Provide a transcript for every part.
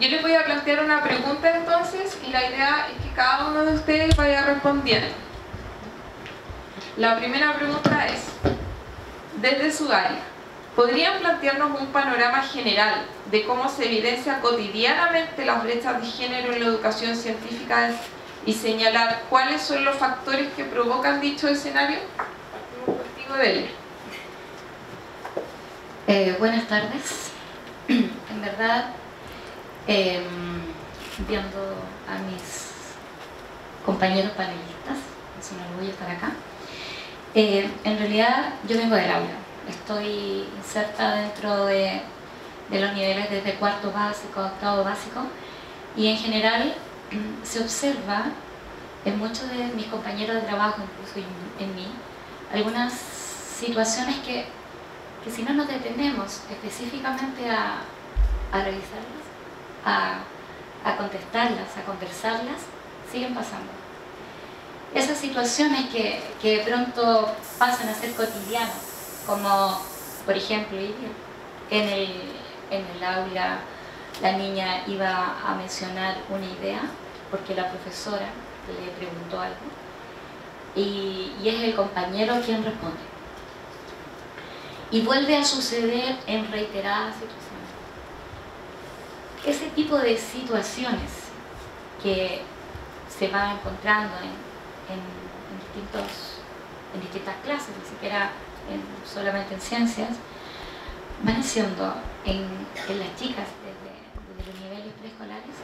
Yo les voy a plantear una pregunta entonces y la idea es que cada uno de ustedes vaya respondiendo. La primera pregunta es, desde su área, ¿podrían plantearnos un panorama general de cómo se evidencian cotidianamente las brechas de género en la educación científica y señalar cuáles son los factores que provocan dicho escenario? Partimos contigo, Delia. Buenas tardes. En verdad, viendo a mis compañeros panelistas, es un orgullo estar acá. En realidad, yo vengo del aula. Estoy inserta dentro de los niveles desde cuarto básico a octavo básico, y en general se observa en muchos de mis compañeros de trabajo, incluso en mí, algunas situaciones que si no nos detenemos específicamente a revisarlas, a contestarlas, a conversarlas, siguen pasando. Esas situaciones que de pronto pasan a ser cotidianas, como por ejemplo en el aula la niña iba a mencionar una idea porque la profesora le preguntó algo y es el compañero quien responde. Y vuelve a suceder en reiteradas situaciones. Ese tipo de situaciones que se van encontrando en distintas clases, ni siquiera solamente en ciencias, van haciendo en las chicas desde los niveles preescolares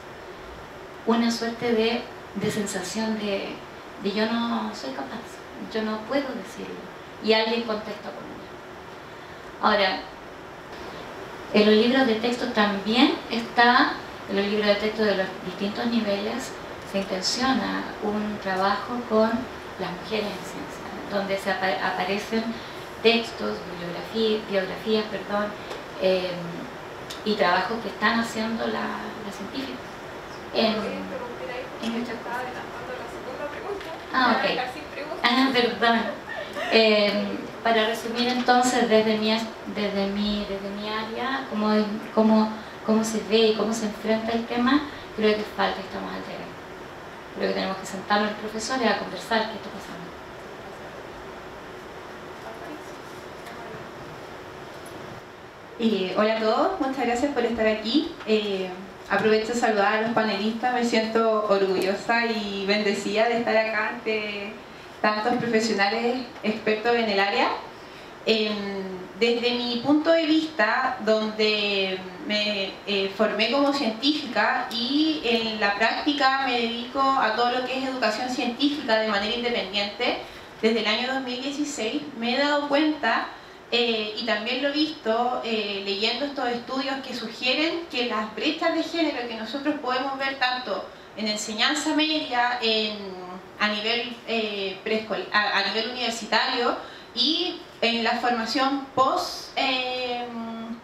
una suerte de sensación de yo no soy capaz, yo no puedo decirlo, y alguien contesta por mí. Ahora, en los libros de texto también está, en los libros de texto de los distintos niveles, se intenciona un trabajo con las mujeres en ciencia, donde se aparecen textos, biografías, y trabajos que están haciendo las científicas. Perdón. Para resumir entonces, desde mi área, cómo se ve y cómo se enfrenta el tema, creo que falta, estamos al terreno. Creo que tenemos que sentarnos los profesores a conversar qué está pasando. Hola a todos, muchas gracias por estar aquí. Aprovecho de saludar a los panelistas, me siento orgullosa y bendecida de estar acá ante tantos profesionales expertos en el área. Desde mi punto de vista, donde me formé como científica y en la práctica me dedico a todo lo que es educación científica de manera independiente, desde el año 2016 me he dado cuenta y también lo he visto leyendo estos estudios que sugieren que las brechas de género que nosotros podemos ver tanto en enseñanza media, a nivel a nivel universitario y en la formación post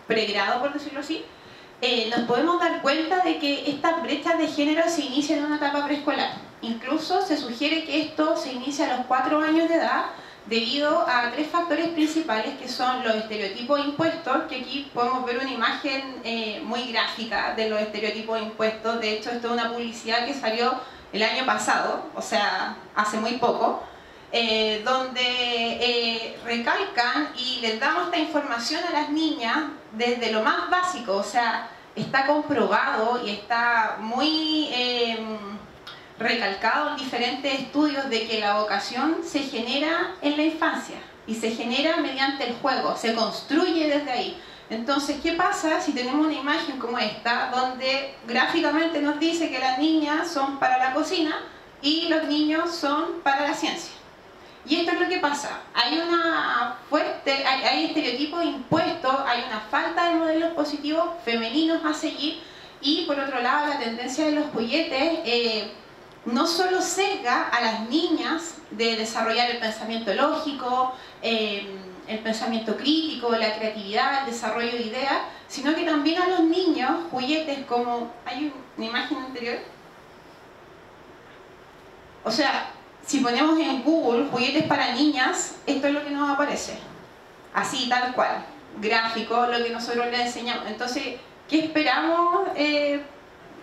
pregrado, por decirlo así, nos podemos dar cuenta de que estas brechas de género se inician en una etapa preescolar. Incluso se sugiere que esto se inicia a los 4 años de edad, debido a 3 factores principales, que son los estereotipos impuestos, que aquí podemos ver una imagen muy gráfica de los estereotipos impuestos. De hecho, esto es una publicidad que salió el año pasado, o sea, hace muy poco, donde recalcan y les damos esta información a las niñas desde lo más básico. O sea, está comprobado y está muy recalcado en diferentes estudios de que la vocación se genera en la infancia y se genera mediante el juego, se construye desde ahí. Entonces, ¿qué pasa si tenemos una imagen como esta, donde gráficamente nos dice que las niñas son para la cocina y los niños son para la ciencia? Y esto es lo que pasa, hay hay estereotipos impuestos, hay una falta de modelos positivos femeninos a seguir, y por otro lado la tendencia de los juguetes no solo sesga a las niñas de desarrollar el pensamiento lógico, el pensamiento crítico, la creatividad, el desarrollo de ideas, sino que también a los niños, juguetes como... ¿Hay una imagen anterior? O sea, si ponemos en Google juguetes para niñas, esto es lo que nos aparece. Así, tal cual. Gráfico, lo que nosotros les enseñamos. Entonces, ¿qué esperamos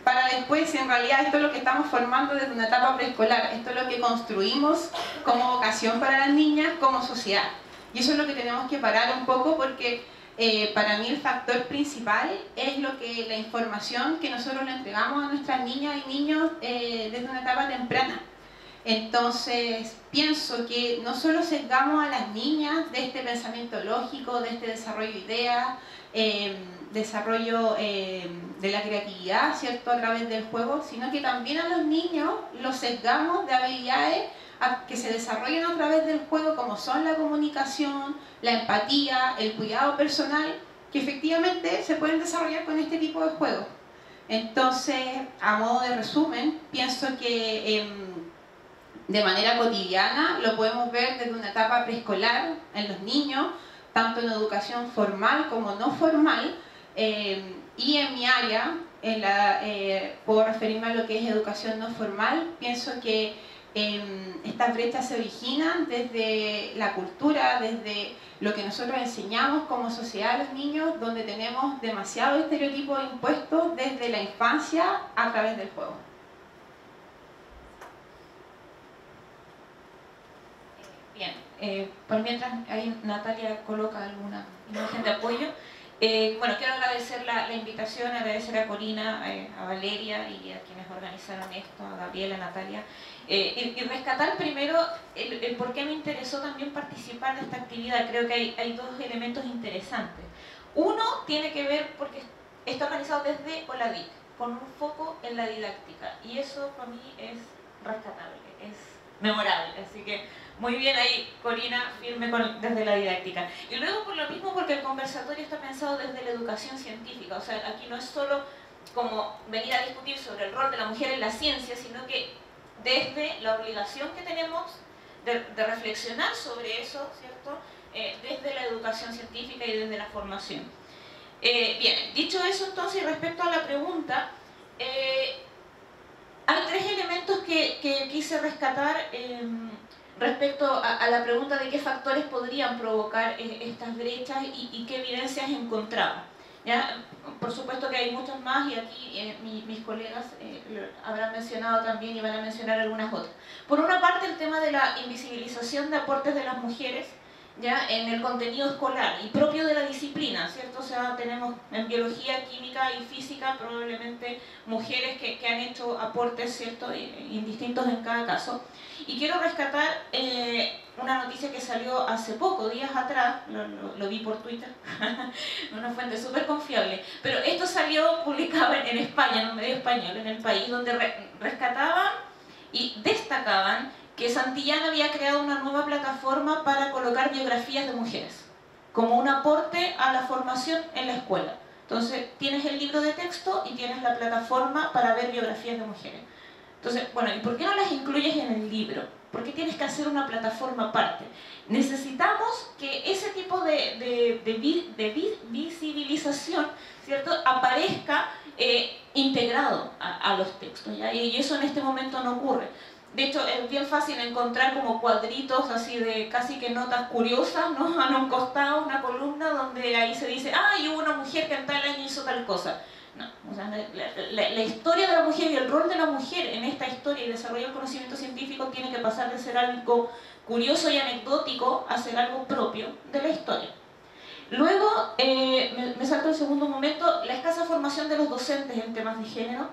para después, en realidad esto es lo que estamos formando desde una etapa preescolar, esto es lo que construimos como vocación para las niñas, como sociedad. Y eso es lo que tenemos que parar un poco porque para mí el factor principal es la información que nosotros le entregamos a nuestras niñas y niños desde una etapa temprana. Entonces, pienso que no solo sesgamos a las niñas de este pensamiento lógico, de este desarrollo de ideas, desarrollo de la creatividad, ¿cierto?, a través del juego, sino que también a los niños los sesgamos de habilidades que se desarrollan a través del juego, como son la comunicación, la empatía, el cuidado personal, que efectivamente se pueden desarrollar con este tipo de juegos. Entonces, a modo de resumen, pienso que de manera cotidiana lo podemos ver desde una etapa preescolar en los niños, tanto en educación formal como no formal, y en mi área, puedo referirme a lo que es educación no formal. Pienso que estas brechas se originan desde la cultura, desde lo que nosotros enseñamos como sociedad a los niños, donde tenemos demasiados estereotipos impuestos desde la infancia a través del juego. Bien, por mientras ahí Natalia coloca alguna imagen de apoyo, bueno, quiero agradecer la invitación, agradecer a Corina, a Valeria y a quienes organizaron esto, a Gabriela, a Natalia, y rescatar primero el por qué me interesó también participar de esta actividad. Creo que hay dos elementos interesantes. Uno tiene que ver porque está organizado desde OLADIC, con un foco en la didáctica, y eso para mí es rescatable, es memorable, así que muy bien ahí, Corina, firme desde la didáctica. Y luego por lo mismo porque el conversatorio está pensado desde la educación científica, o sea, aquí no es solo como venir a discutir sobre el rol de la mujer en la ciencia, sino que desde la obligación que tenemos de reflexionar sobre eso, ¿cierto?, desde la educación científica y desde la formación. Bien, dicho eso entonces, respecto a la pregunta, hay tres elementos que quise rescatar respecto a la pregunta de qué factores podrían provocar estas brechas y qué evidencias encontraba. ¿Ya? Por supuesto que hay muchos más y aquí mis colegas habrán mencionado también y van a mencionar algunas otras. Por una parte, el tema de la invisibilización de aportes de las mujeres, ¿ya?, en el contenido escolar y propio de la disciplina, ¿cierto? O sea, tenemos en biología, química y física probablemente mujeres que han hecho aportes, ¿cierto?, indistintos en cada caso. Y quiero rescatar una noticia que salió hace poco, días atrás, lo vi por Twitter, una fuente súper confiable, pero esto salió publicado en España, en un medio español, en El País, donde rescataban y destacaban que Santillana había creado una nueva plataforma para colocar biografías de mujeres, como un aporte a la formación en la escuela. Entonces, tienes el libro de texto y tienes la plataforma para ver biografías de mujeres. Entonces, bueno, ¿y por qué no las incluyes en el libro? ¿Por qué tienes que hacer una plataforma aparte? Necesitamos que ese tipo de visibilización, ¿cierto?, aparezca integrado a los textos, ¿ya? Y eso en este momento no ocurre. De hecho, es bien fácil encontrar como cuadritos así de casi que notas curiosas, ¿no?, a un costado, una columna donde ahí se dice, ah, y hubo una mujer que en tal año hizo tal cosa. No, o sea, la historia de la mujer y el rol de la mujer en esta historia y desarrollo del conocimiento científico tiene que pasar de ser algo curioso y anecdótico a ser algo propio de la historia. Luego, me salto el segundo momento, la escasa formación de los docentes en temas de género,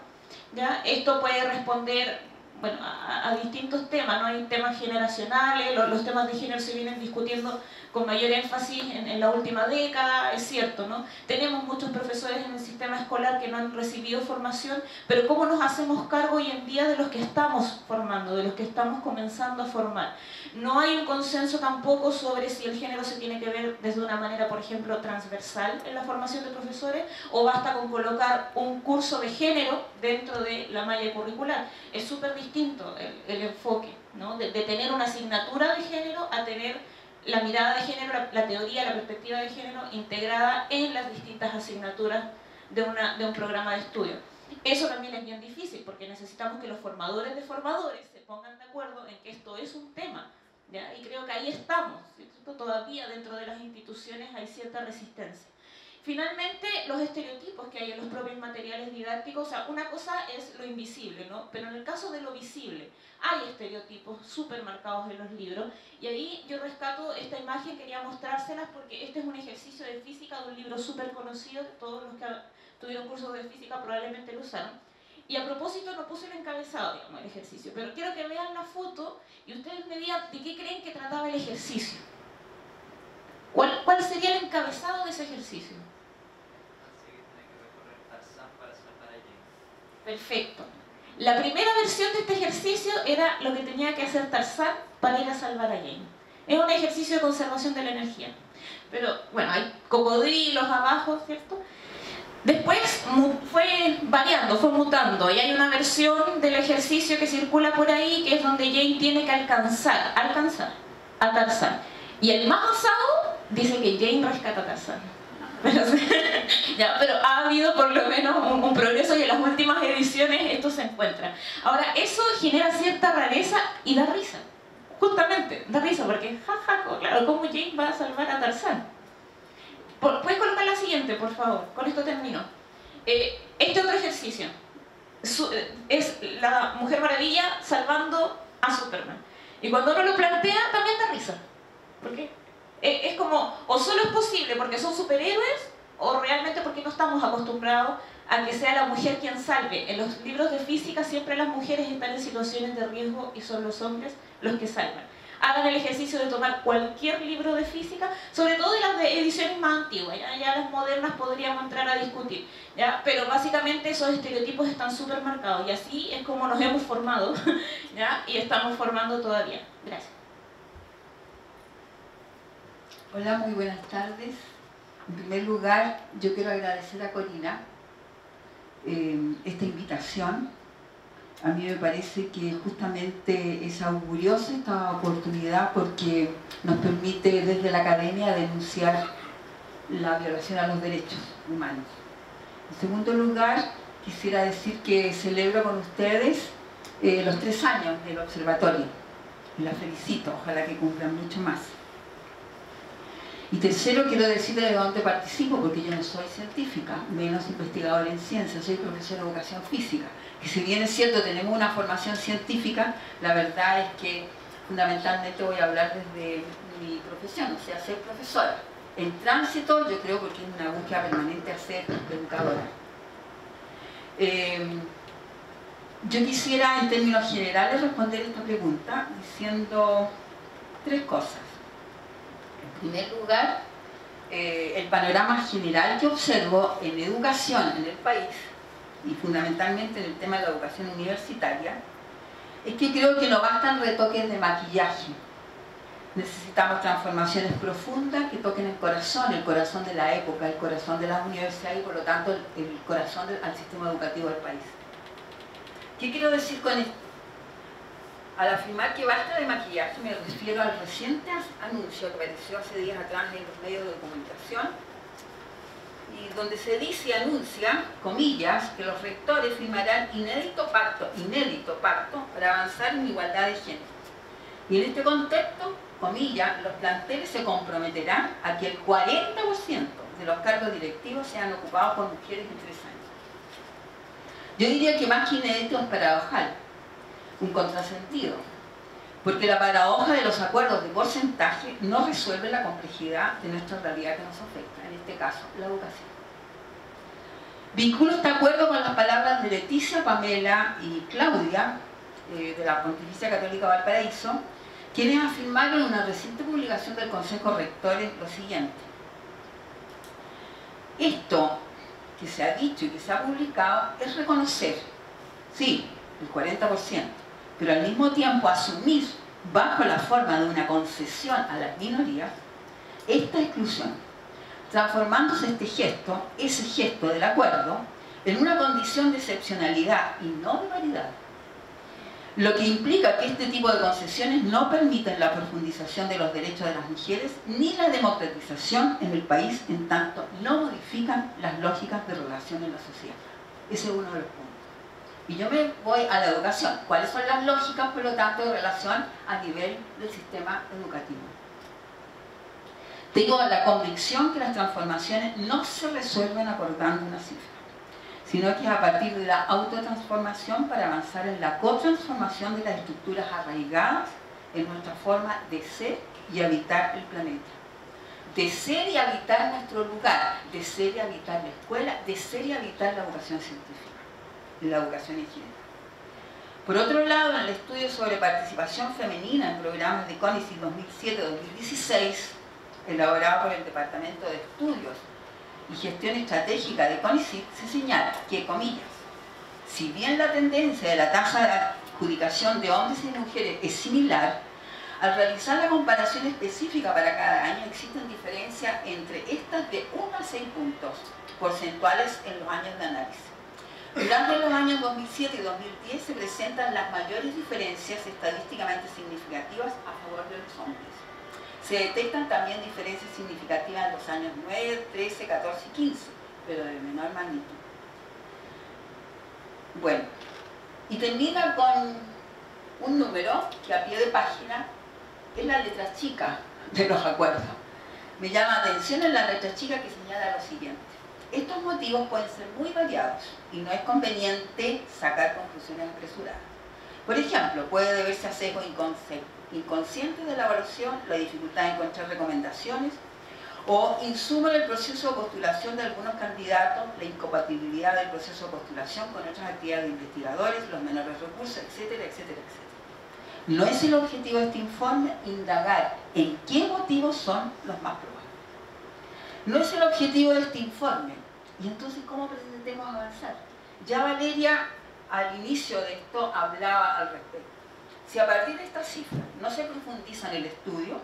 ¿ya? Esto puede responder, bueno, a distintos temas, ¿no? Hay temas generacionales, los temas de género se vienen discutiendo con mayor énfasis en la última década, es cierto, ¿no? Tenemos muchos profesores en el sistema escolar que no han recibido formación, pero ¿cómo nos hacemos cargo hoy en día de los que estamos formando, de los que estamos comenzando a formar? No hay un consenso tampoco sobre si el género se tiene que ver desde una manera, por ejemplo, transversal en la formación de profesores, o basta con colocar un curso de género dentro de la malla curricular. Es súper distinto el enfoque, ¿no?, de tener una asignatura de género a tener la mirada de género, la teoría, la perspectiva de género integrada en las distintas asignaturas de un programa de estudio. Eso también es bien difícil porque necesitamos que los formadores de formadores se pongan de acuerdo en que esto es un tema, ¿ya? Y creo que ahí estamos, ¿cierto? Todavía dentro de las instituciones hay cierta resistencia. Finalmente, los estereotipos que hay en los propios materiales didácticos, o sea, una cosa es lo invisible, ¿no? Pero en el caso de lo visible, hay estereotipos súper marcados en los libros, y ahí yo rescato esta imagen, quería mostrárselas porque este es un ejercicio de física de un libro súper conocido, todos los que tuvieron cursos de física probablemente lo usaron, y a propósito no puse el encabezado, digamos, el ejercicio, pero quiero que vean la foto y ustedes me digan de qué creen que trataba el ejercicio. ¿Cuál sería el encabezado de ese ejercicio? Perfecto. La primera versión de este ejercicio era lo que tenía que hacer Tarzán para ir a salvar a Jane. Es un ejercicio de conservación de la energía. Pero, bueno, hay cocodrilos abajo, ¿cierto? Después fue variando, fue mutando, y hay una versión del ejercicio que circula por ahí, que es donde Jane tiene que alcanzar a Tarzán. Y el más osado dice que Jane rescata a Tarzán. Pero ha habido por lo menos un progreso, y en las últimas ediciones esto se encuentra. Ahora, eso genera cierta rareza y da risa. Justamente, da risa porque, claro, ¿cómo Jane va a salvar a Tarzán? ¿Puedes colocar la siguiente, por favor? Con esto termino. Este otro ejercicio es la Mujer Maravilla salvando a Superman. Y cuando uno lo plantea, también da risa. ¿Por qué? Es como, o solo es posible porque son superhéroes, o realmente porque no estamos acostumbrados a que sea la mujer quien salve. En los libros de física siempre las mujeres están en situaciones de riesgo y son los hombres los que salvan. Hagan el ejercicio de tomar cualquier libro de física, sobre todo de las de ediciones más antiguas, ya las modernas podríamos entrar a discutir, ¿ya? Pero básicamente esos estereotipos están súper marcados, y así es como nos hemos formado, ¿ya? Y estamos formando todavía. Gracias. Hola, muy buenas tardes. En primer lugar, yo quiero agradecer a Corina esta invitación. A mí me parece que justamente es auguriosa esta oportunidad porque nos permite desde la academia denunciar la violación a los derechos humanos. En segundo lugar, quisiera decir que celebro con ustedes los 3 años del observatorio y la felicito, ojalá que cumplan mucho más. Y tercero, quiero decirles de dónde participo, porque yo no soy científica, menos investigadora en ciencias, soy profesora de educación física. Que si bien es cierto, tenemos una formación científica, la verdad es que fundamentalmente voy a hablar desde mi profesión, o sea, ser profesora. En tránsito, yo creo, porque es una búsqueda permanente a ser educadora. Yo quisiera, en términos generales, responder esta pregunta diciendo 3 cosas. En primer lugar, el panorama general que observo en educación en el país, y fundamentalmente en el tema de la educación universitaria, es que creo que no bastan retoques de maquillaje. Necesitamos transformaciones profundas que toquen el corazón de la época, el corazón de las universidades y por lo tanto el corazón al sistema educativo del país. ¿Qué quiero decir con esto? Al afirmar que basta de maquillaje me refiero al reciente anuncio que apareció hace días atrás en los medios de comunicación y donde se dice, anuncia, comillas, que los rectores firmarán inédito pacto para avanzar en igualdad de género. Y en este contexto, comillas, los planteles se comprometerán a que el 40% de los cargos directivos sean ocupados por mujeres en 3 años. Yo diría que más que inédito es paradojal, un contrasentido, porque la paradoja de los acuerdos de porcentaje no resuelve la complejidad de nuestra realidad que nos afecta, en este caso, la educación. Vinculo este acuerdo con las palabras de Leticia, Pamela y Claudia, de la Pontificia Católica Valparaíso, quienes afirmaron en una reciente publicación del Consejo Rectores lo siguiente: esto que se ha dicho y que se ha publicado es reconocer, sí, el 40%, pero al mismo tiempo asumir, bajo la forma de una concesión a las minorías, esta exclusión, transformándose ese gesto del acuerdo, en una condición de excepcionalidad y no de paridad. Lo que implica que este tipo de concesiones no permiten la profundización de los derechos de las mujeres ni la democratización en el país, en tanto no modifican las lógicas de relación en la sociedad. Ese es uno de los puntos. Y yo me voy a la educación. ¿Cuáles son las lógicas, por lo tanto, de relación a nivel del sistema educativo? Tengo la convicción que las transformaciones no se resuelven acordando una cifra, sino que es a partir de la autotransformación para avanzar en la cotransformación de las estructuras arraigadas en nuestra forma de ser y habitar el planeta. De ser y habitar nuestro lugar, de ser y habitar la escuela, de ser y habitar la educación científica, la educación en general. Por otro lado, en el estudio sobre participación femenina en programas de CONICET 2007-2016, elaborado por el Departamento de Estudios y Gestión Estratégica de CONICET, se señala que, comillas, si bien la tendencia de la tasa de adjudicación de hombres y mujeres es similar, al realizar la comparación específica para cada año existen diferencias entre estas de 1 a 6 puntos porcentuales en los años de análisis. Durante los años 2007 y 2010 se presentan las mayores diferencias estadísticamente significativas a favor de los hombres. Se detectan también diferencias significativas en los años 9, 13, 14 y 15, pero de menor magnitud. Bueno, y termina con un número que a pie de página es la letra chica de los acuerdos. Me llama la atención en la letra chica que señala lo siguiente. Estos motivos pueden ser muy variados y no es conveniente sacar conclusiones apresuradas. Por ejemplo, puede deberse a sesgo inconsciente de la evaluación, la dificultad de encontrar recomendaciones o insumo en el proceso de postulación de algunos candidatos, la incompatibilidad del proceso de postulación con otras actividades de investigadores, los menores recursos, etcétera, etcétera, etcétera. No es el objetivo de este informe indagar en qué motivos son los más probables. No es el objetivo de este informe. ¿Y entonces cómo pretendemos avanzar? Ya Valeria al inicio de esto hablaba al respecto. Si a partir de estas cifras no se profundiza en el estudio,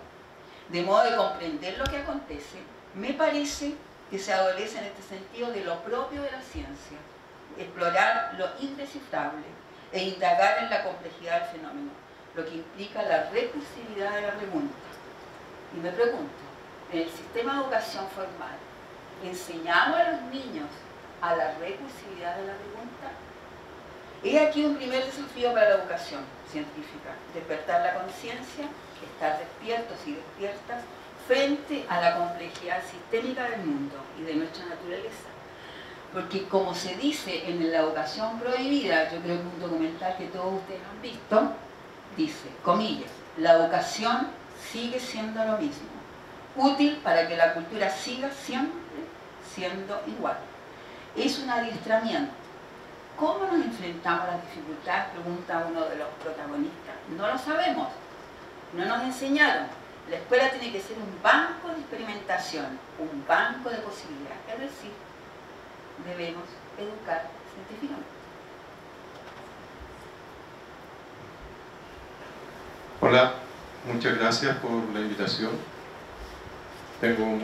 de modo de comprender lo que acontece, me parece que se adolece en este sentido de lo propio de la ciencia, explorar lo indescifrable e indagar en la complejidad del fenómeno, lo que implica la recursividad de la pregunta. Y me pregunto, en el sistema de educación formal, ¿enseñamos a los niños a la recursividad de la pregunta? He aquí un primer desafío para la educación científica: despertar la conciencia, estar despiertos y despiertas frente a la complejidad sistémica del mundo y de nuestra naturaleza. Porque como se dice en la educación prohibida, yo creo que un documental que todos ustedes han visto, dice, comillas, la educación sigue siendo lo mismo, útil para que la cultura siga siempre siendo igual. Es un adiestramiento. ¿Cómo nos enfrentamos a las dificultades?, pregunta uno de los protagonistas. No lo sabemos, no nos enseñaron. La escuela tiene que ser un banco de experimentación, un banco de posibilidades. Es decir, debemos educar científicamente. Hola, muchas gracias por la invitación. Tengo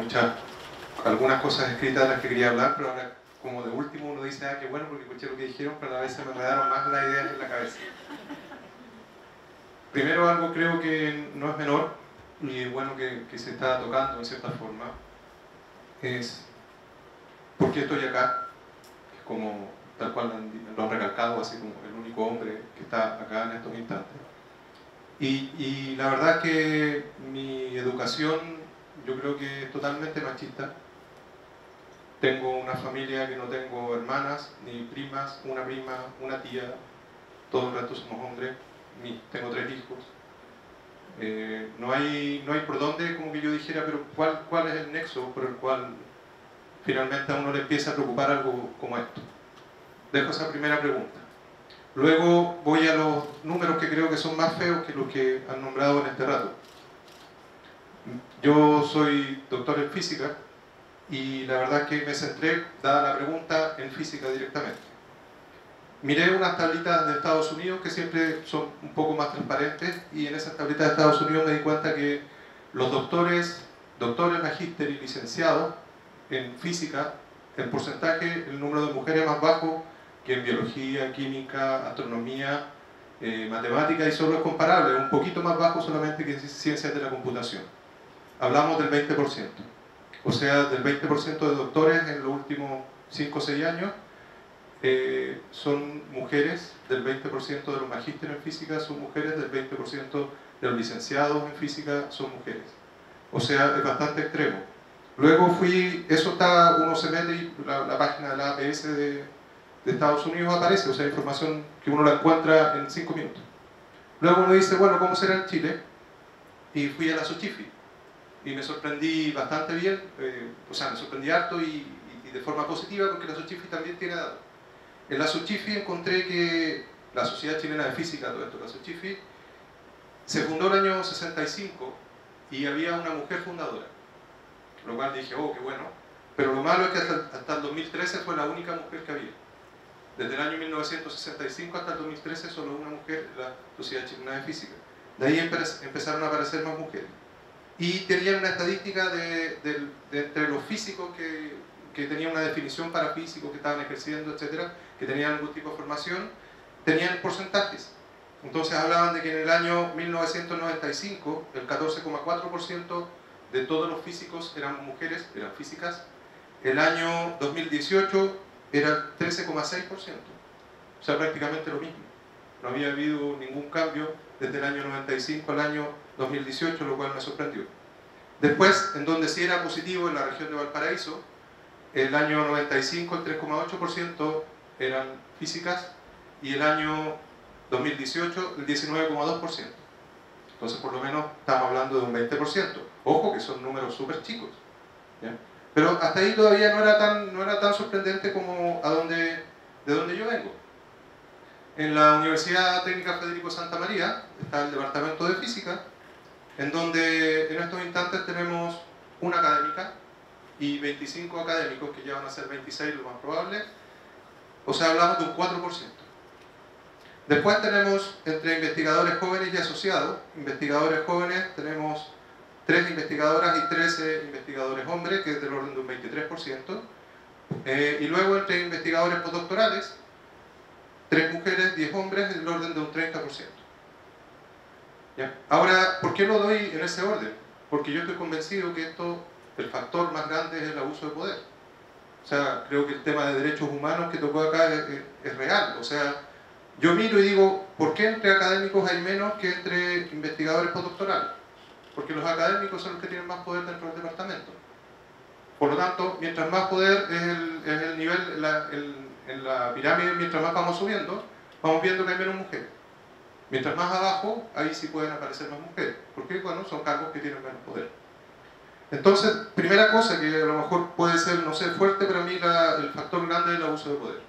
algunas cosas escritas de las que quería hablar, pero ahora como de último uno dice, qué bueno porque escuché lo que dijeron, pero a veces me enredaron más las ideas en la cabeza. Primero, algo creo que no es menor, y es bueno que se está tocando en cierta forma, es ¿por qué estoy acá? Es como tal cual lo han recalcado, así como el único hombre que está acá en estos instantes. Y la verdad es que mi educación yo creo que es totalmente machista. Tengo una familia que no tengo hermanas ni primas, una prima, una tía, todo el resto somos hombres, tengo 3 hijos. No hay por dónde como que yo dijera, pero ¿cuál es el nexo por el cual finalmente a uno le empieza a preocupar algo como esto? Dejo esa primera pregunta. Luego voy a los números que creo que son más feos que los que han nombrado en este rato. Yo soy doctor en física y la verdad es que me centré, dada la pregunta, en física directamente. Miré unas tablitas de Estados Unidos que siempre son un poco más transparentes, y en esas tablitas de Estados Unidos me di cuenta que los doctores, magíster y licenciados en física, en porcentaje, el número de mujeres más bajo que en biología, química, astronomía, matemática, y solo es comparable, un poquito más bajo solamente que en ciencias de la computación. Hablamos del 20%, o sea, del 20% de doctores en los últimos 5 o 6 años son mujeres, del 20% de los magísteres en física son mujeres, del 20% de los licenciados en física son mujeres. O sea, es bastante extremo. Luego fui, eso está, uno se mete y la página de la APS de Estados Unidos aparece, o sea, información que uno la encuentra en 5 minutos. Luego uno dice, bueno, ¿cómo será en Chile? Y fui a la Sochifi. Y me sorprendí bastante bien, o sea, me sorprendí harto y de forma positiva porque la Sochifi también tiene datos. En la Sochifi encontré que la Sociedad Chilena de Física, todo esto, la Sochifi, se fundó en el año 65 y había una mujer fundadora. Lo cual dije, oh, qué bueno. Pero lo malo es que hasta el 2013 fue la única mujer que había. Desde el año 1965 hasta el 2013 solo una mujer en la Sociedad Chilena de Física. De ahí empezaron a aparecer más mujeres. Y tenían una estadística de entre los físicos que tenían una definición para físicos, que estaban ejerciendo, etcétera, que tenían algún tipo de formación, tenían porcentajes. Entonces hablaban de que en el año 1995 el 14,4% de todos los físicos eran mujeres, eran físicas. El año 2018 era el 13,6%. O sea, prácticamente lo mismo. No había habido ningún cambio desde el año 95 al año 2018, lo cual me sorprendió. Después, en donde sí era positivo, en la región de Valparaíso, el año 95 el 3,8% eran físicas y el año 2018 el 19,2%. Entonces, por lo menos, estamos hablando de un 20%. Ojo, que son números súper chicos, ¿ya? Pero hasta ahí todavía no era tan sorprendente como de donde yo vengo. En la Universidad Técnica Federico Santa María está el Departamento de Física, en donde en estos instantes tenemos una académica y 25 académicos, que ya van a ser 26 lo más probable. O sea, hablamos de un 4%. Después tenemos entre investigadores jóvenes y asociados. Investigadores jóvenes tenemos 3 investigadoras y 13 investigadores hombres, que es del orden de un 23%. Y luego entre investigadores postdoctorales, 3 mujeres, 10 hombres, del orden de un 30%. ¿Ya? Ahora, ¿por qué lo doy en ese orden? Porque yo estoy convencido que el factor más grande es el abuso de poder. O sea, creo que el tema de derechos humanos que tocó acá es real. O sea, yo miro y digo, ¿por qué entre académicos hay menos que entre investigadores postdoctorales? Porque los académicos son los que tienen más poder dentro del departamento. Por lo tanto, mientras más poder es el nivel en la pirámide, mientras más vamos subiendo, vamos viendo que hay menos mujeres. Mientras más abajo, ahí sí pueden aparecer más mujeres. Porque, bueno, son cargos que tienen menos poder. Entonces, primera cosa que a lo mejor puede ser, no sé, fuerte, para mí el factor grande es el abuso de poder.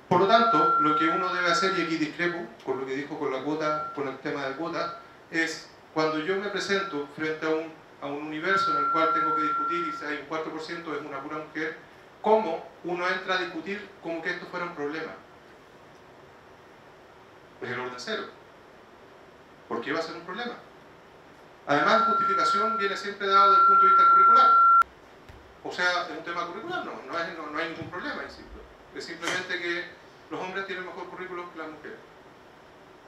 Por lo tanto, lo que uno debe hacer, y aquí discrepo con lo que dijo con la cuota, con el tema de cuota, es cuando yo me presento frente a un universo en el cual tengo que discutir y si hay un 4% es una pura mujer, ¿cómo uno entra a discutir como que esto fuera un problema? Pues el orden cero. ¿Por qué va a ser un problema? Además, justificación viene siempre dado desde el punto de vista curricular. O sea, es un tema curricular, no hay ningún problema, insisto. Es simplemente que los hombres tienen mejor currículum que las mujeres.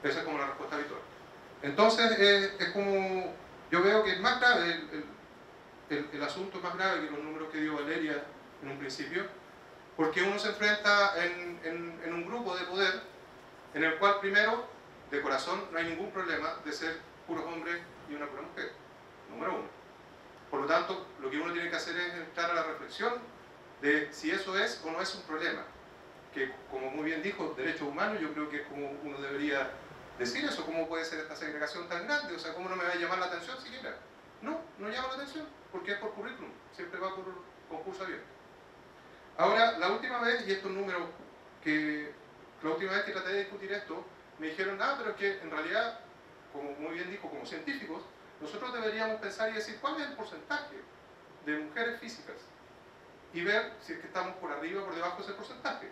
Esa es como la respuesta habitual. Entonces, es como, yo veo que es más grave, el asunto es más grave que los números que dio Valeria en un principio, porque uno se enfrenta en un grupo de poder en el cual, primero, de corazón, no hay ningún problema de ser puros hombres y una pura mujer, número uno. Por lo tanto, lo que uno tiene que hacer es entrar a la reflexión de si eso es o no es un problema. Que, como muy bien dijo, derechos humanos, yo creo que es como uno debería decir eso. ¿Cómo puede ser esta segregación tan grande? O sea, ¿cómo no me va a llamar la atención siquiera? No llama la atención, porque es por currículum, siempre va por concurso abierto. Ahora, la última vez, y estos números la última vez que traté de discutir esto, me dijeron, pero es que en realidad, como muy bien dijo, como científicos, nosotros deberíamos pensar y decir cuál es el porcentaje de mujeres físicas y ver si es que estamos por arriba o por debajo de ese porcentaje.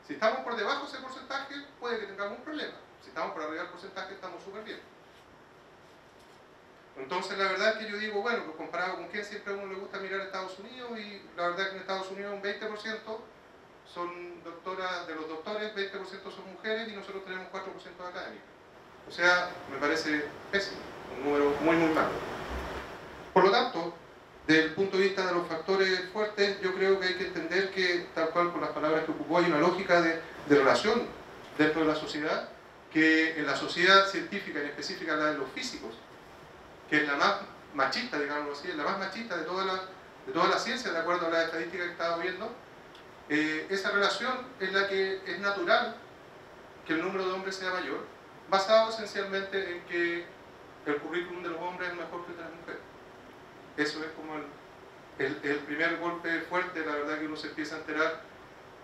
Si estamos por debajo de ese porcentaje, puede que tengamos un problema. Si estamos por arriba del porcentaje, estamos súper bien. Entonces, la verdad es que yo digo, bueno, pues comparado con quién, siempre a uno le gusta mirar a Estados Unidos, y la verdad es que en Estados Unidos un 20% son doctoras, de los doctores, 20% son mujeres, y nosotros tenemos 4% de académicas. O sea, me parece pésimo, un número muy, muy malo. Por lo tanto, desde el punto de vista de los factores fuertes, yo creo que hay que entender que, tal cual con las palabras que ocupó, hay una lógica de relación dentro de la sociedad, que en la sociedad científica, en específica la de los físicos, que es la más machista, digámoslo así, es la más machista de todas las ciencias, de acuerdo a las estadísticas que estaba viendo. Esa relación es la que es natural que el número de hombres sea mayor, basado esencialmente en que el currículum de los hombres es mejor que el de las mujeres. Eso es como el primer golpe fuerte, la verdad, que uno se empieza a enterar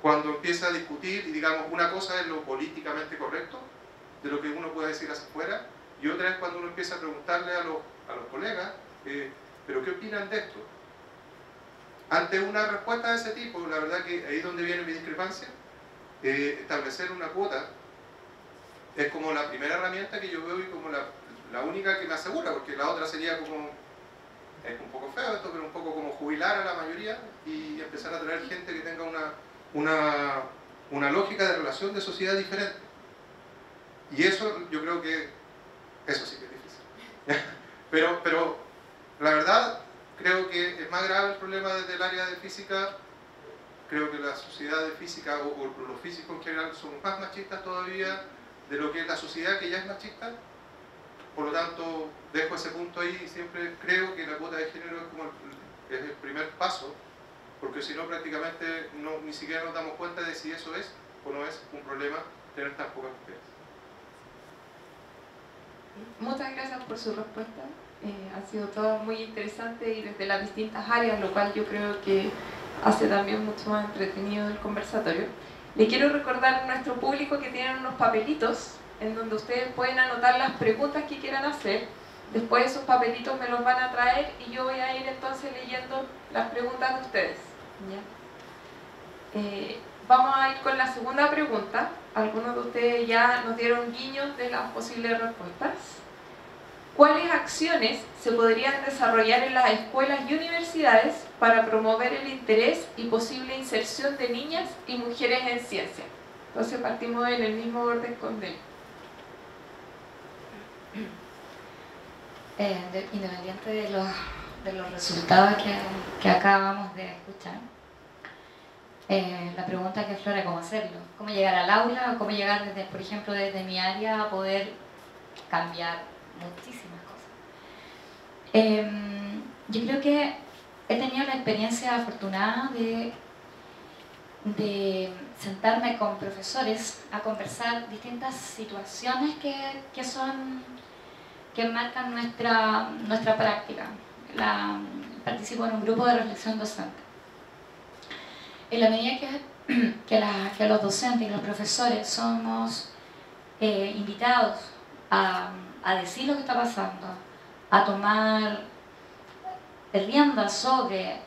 cuando empieza a discutir, y digamos, una cosa es lo políticamente correcto, de lo que uno puede decir hacia afuera, y otra es cuando uno empieza a preguntarle a los colegas, ¿pero qué opinan de esto? Ante una respuesta de ese tipo, la verdad que ahí es donde viene mi discrepancia. Establecer una cuota es como la primera herramienta que yo veo y como la única que me asegura, porque la otra sería como, es un poco feo esto, pero un poco como jubilar a la mayoría y empezar a traer gente que tenga una lógica de relación de sociedad diferente. Y eso yo creo que, eso sí que es difícil. Pero la verdad, creo que es más grave el problema desde el área de física. Creo que la sociedad de física o los físicos en general son más machistas todavía de lo que es la sociedad, que ya es machista. Por lo tanto, dejo ese punto ahí y siempre creo que la cuota de género es como el primer paso, porque si no, prácticamente ni siquiera nos damos cuenta de si eso es o no es un problema tener tan pocas mujeres. Muchas gracias por su respuesta. Ha sido todo muy interesante y desde las distintas áreas, lo cual yo creo que hace también mucho más entretenido el conversatorio. Le quiero recordar a nuestro público que tienen unos papelitos en donde ustedes pueden anotar las preguntas que quieran hacer. Después esos papelitos me los van a traer y yo voy a ir entonces leyendo las preguntas de ustedes. ¿Ya? Vamos a ir con la segunda pregunta. Algunos de ustedes ya nos dieron guiños de las posibles respuestas. ¿Cuáles acciones se podrían desarrollar en las escuelas y universidades para promover el interés y posible inserción de niñas y mujeres en ciencia? Entonces partimos en el mismo orden con él. Independiente de los resultados que acabamos de escuchar, la pregunta que aflora, ¿cómo hacerlo? ¿Cómo llegar al aula? ¿O cómo llegar, por ejemplo, desde mi área a poder cambiar muchísimas cosas? Yo creo que he tenido la experiencia afortunada de sentarme con profesores a conversar distintas situaciones que marcan nuestra práctica. Participo en un grupo de reflexión docente. En la medida que los docentes y los profesores somos invitados a decir lo que está pasando, a tomar riendas sobre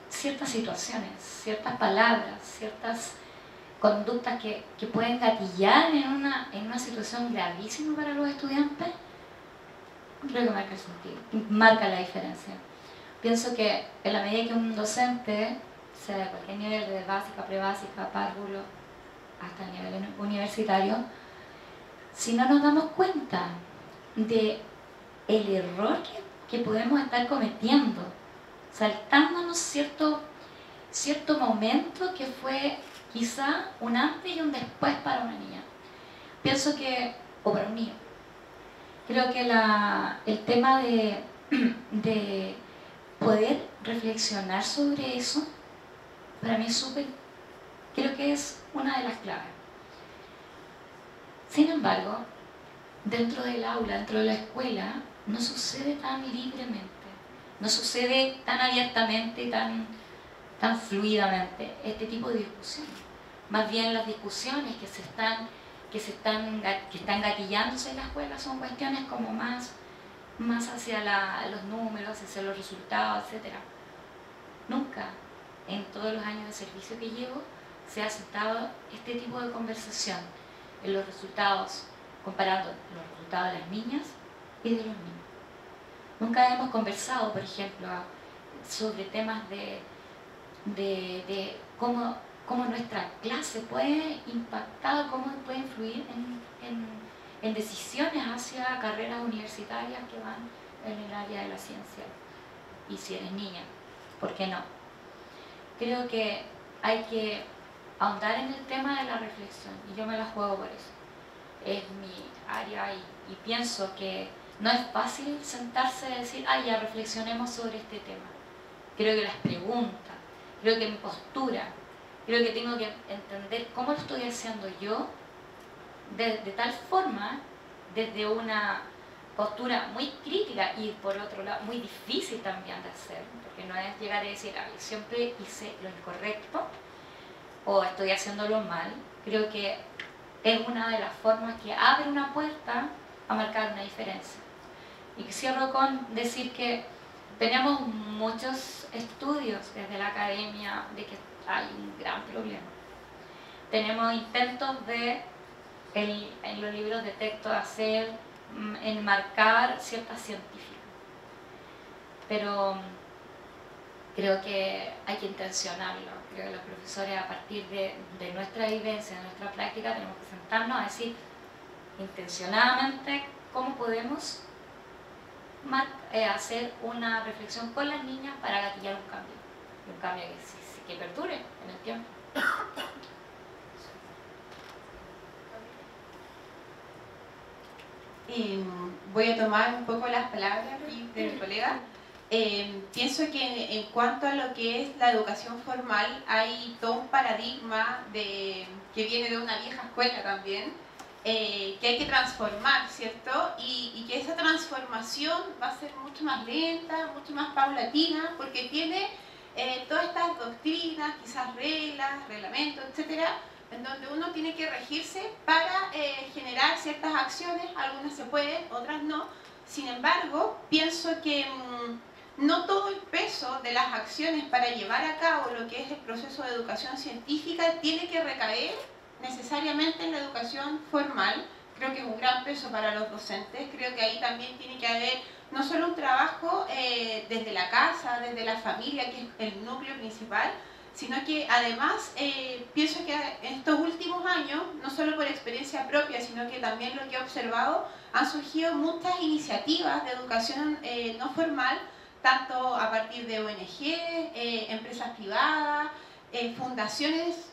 ciertas situaciones, ciertas palabras, ciertas conductas que pueden gatillar en una situación gravísima para los estudiantes, creo que marca el sentido, marca la diferencia. Pienso que en la medida que un docente, sea de cualquier nivel, de básica, prebásica, párvulo, hasta el nivel universitario, si no nos damos cuenta de el error que podemos estar cometiendo, saltándonos cierto momento que fue quizá un antes y un después para una niña, pienso que, o para un niño, creo que el tema de poder reflexionar sobre eso, para mí es creo que es una de las claves. Sin embargo, dentro del aula, dentro de la escuela, no sucede tan libremente, no sucede tan abiertamente, tan fluidamente este tipo de discusiones. Más bien las discusiones que están gatillándose en la escuela son cuestiones como más hacia los números, hacia los resultados, etc. Nunca en todos los años de servicio que llevo se ha aceptado este tipo de conversación en los resultados, comparando los resultados de las niñas y de los niños. Nunca hemos conversado, por ejemplo, sobre temas de cómo nuestra clase puede impactar, cómo puede influir en decisiones hacia carreras universitarias que van en el área de la ciencia. Y si eres niña, ¿por qué no? Creo que hay que ahondar en el tema de la reflexión, y yo me la juego por eso. Es mi área y pienso que no es fácil sentarse y decir, ah, ya reflexionemos sobre este tema. Creo que las preguntas, creo que mi postura, creo que tengo que entender cómo lo estoy haciendo yo de tal forma, desde una postura muy crítica y por otro lado muy difícil también de hacer, porque no es llegar y decir, ah, siempre hice lo incorrecto o estoy haciéndolo mal. Creo que es una de las formas que abre una puerta a marcar una diferencia. Y cierro con decir que tenemos muchos estudios desde la academia de que hay un gran problema. Tenemos intentos de, en los libros de texto, de hacer, enmarcar ciertas científicas. Pero creo que hay que intencionarlo. Creo que los profesores, a partir de nuestra vivencia, de nuestra práctica, tenemos que sentarnos a decir intencionadamente cómo podemos hacer una reflexión con las niñas para gatillar un cambio que perdure en el tiempo. Voy a tomar un poco las palabras de mi colega. Pienso que en cuanto a lo que es la educación formal, hay todo un paradigma que viene de una vieja escuela también, que hay que transformar, ¿cierto? Y que esa transformación va a ser mucho más lenta, mucho más paulatina, porque tiene todas estas doctrinas, quizás reglas, reglamentos, etcétera, en donde uno tiene que regirse para generar ciertas acciones. Algunas se pueden, otras no. Sin embargo, pienso que no todo el peso de las acciones para llevar a cabo lo que es el proceso de educación científica tiene que recaer necesariamente en la educación formal. Creo que es un gran peso para los docentes. Creo que ahí también tiene que haber no solo un trabajo desde la casa, desde la familia, que es el núcleo principal, sino que además pienso que en estos últimos años, no solo por experiencia propia, sino que también lo que he observado, han surgido muchas iniciativas de educación no formal, tanto a partir de ONG, empresas privadas, fundaciones,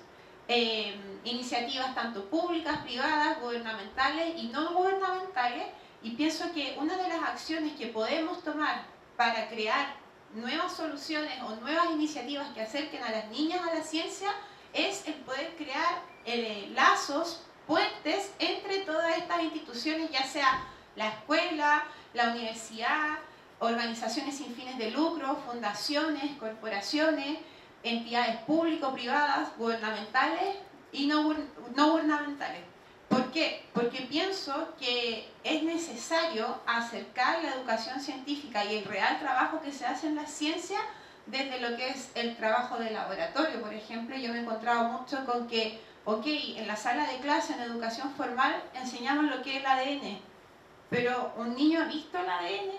iniciativas tanto públicas, privadas, gubernamentales y no gubernamentales, y pienso que una de las acciones que podemos tomar para crear nuevas soluciones o nuevas iniciativas que acerquen a las niñas a la ciencia es el poder crear lazos, puentes entre todas estas instituciones, ya sea la escuela, la universidad, organizaciones sin fines de lucro, fundaciones, corporaciones, entidades público-privadas, gubernamentales y no gubernamentales. ¿Por qué? Porque pienso que es necesario acercar la educación científica y el real trabajo que se hace en la ciencia desde lo que es el trabajo de laboratorio. Por ejemplo, yo me he encontrado mucho con que, ok, en la sala de clase en educación formal enseñamos lo que es el ADN, pero ¿un niño ha visto el ADN?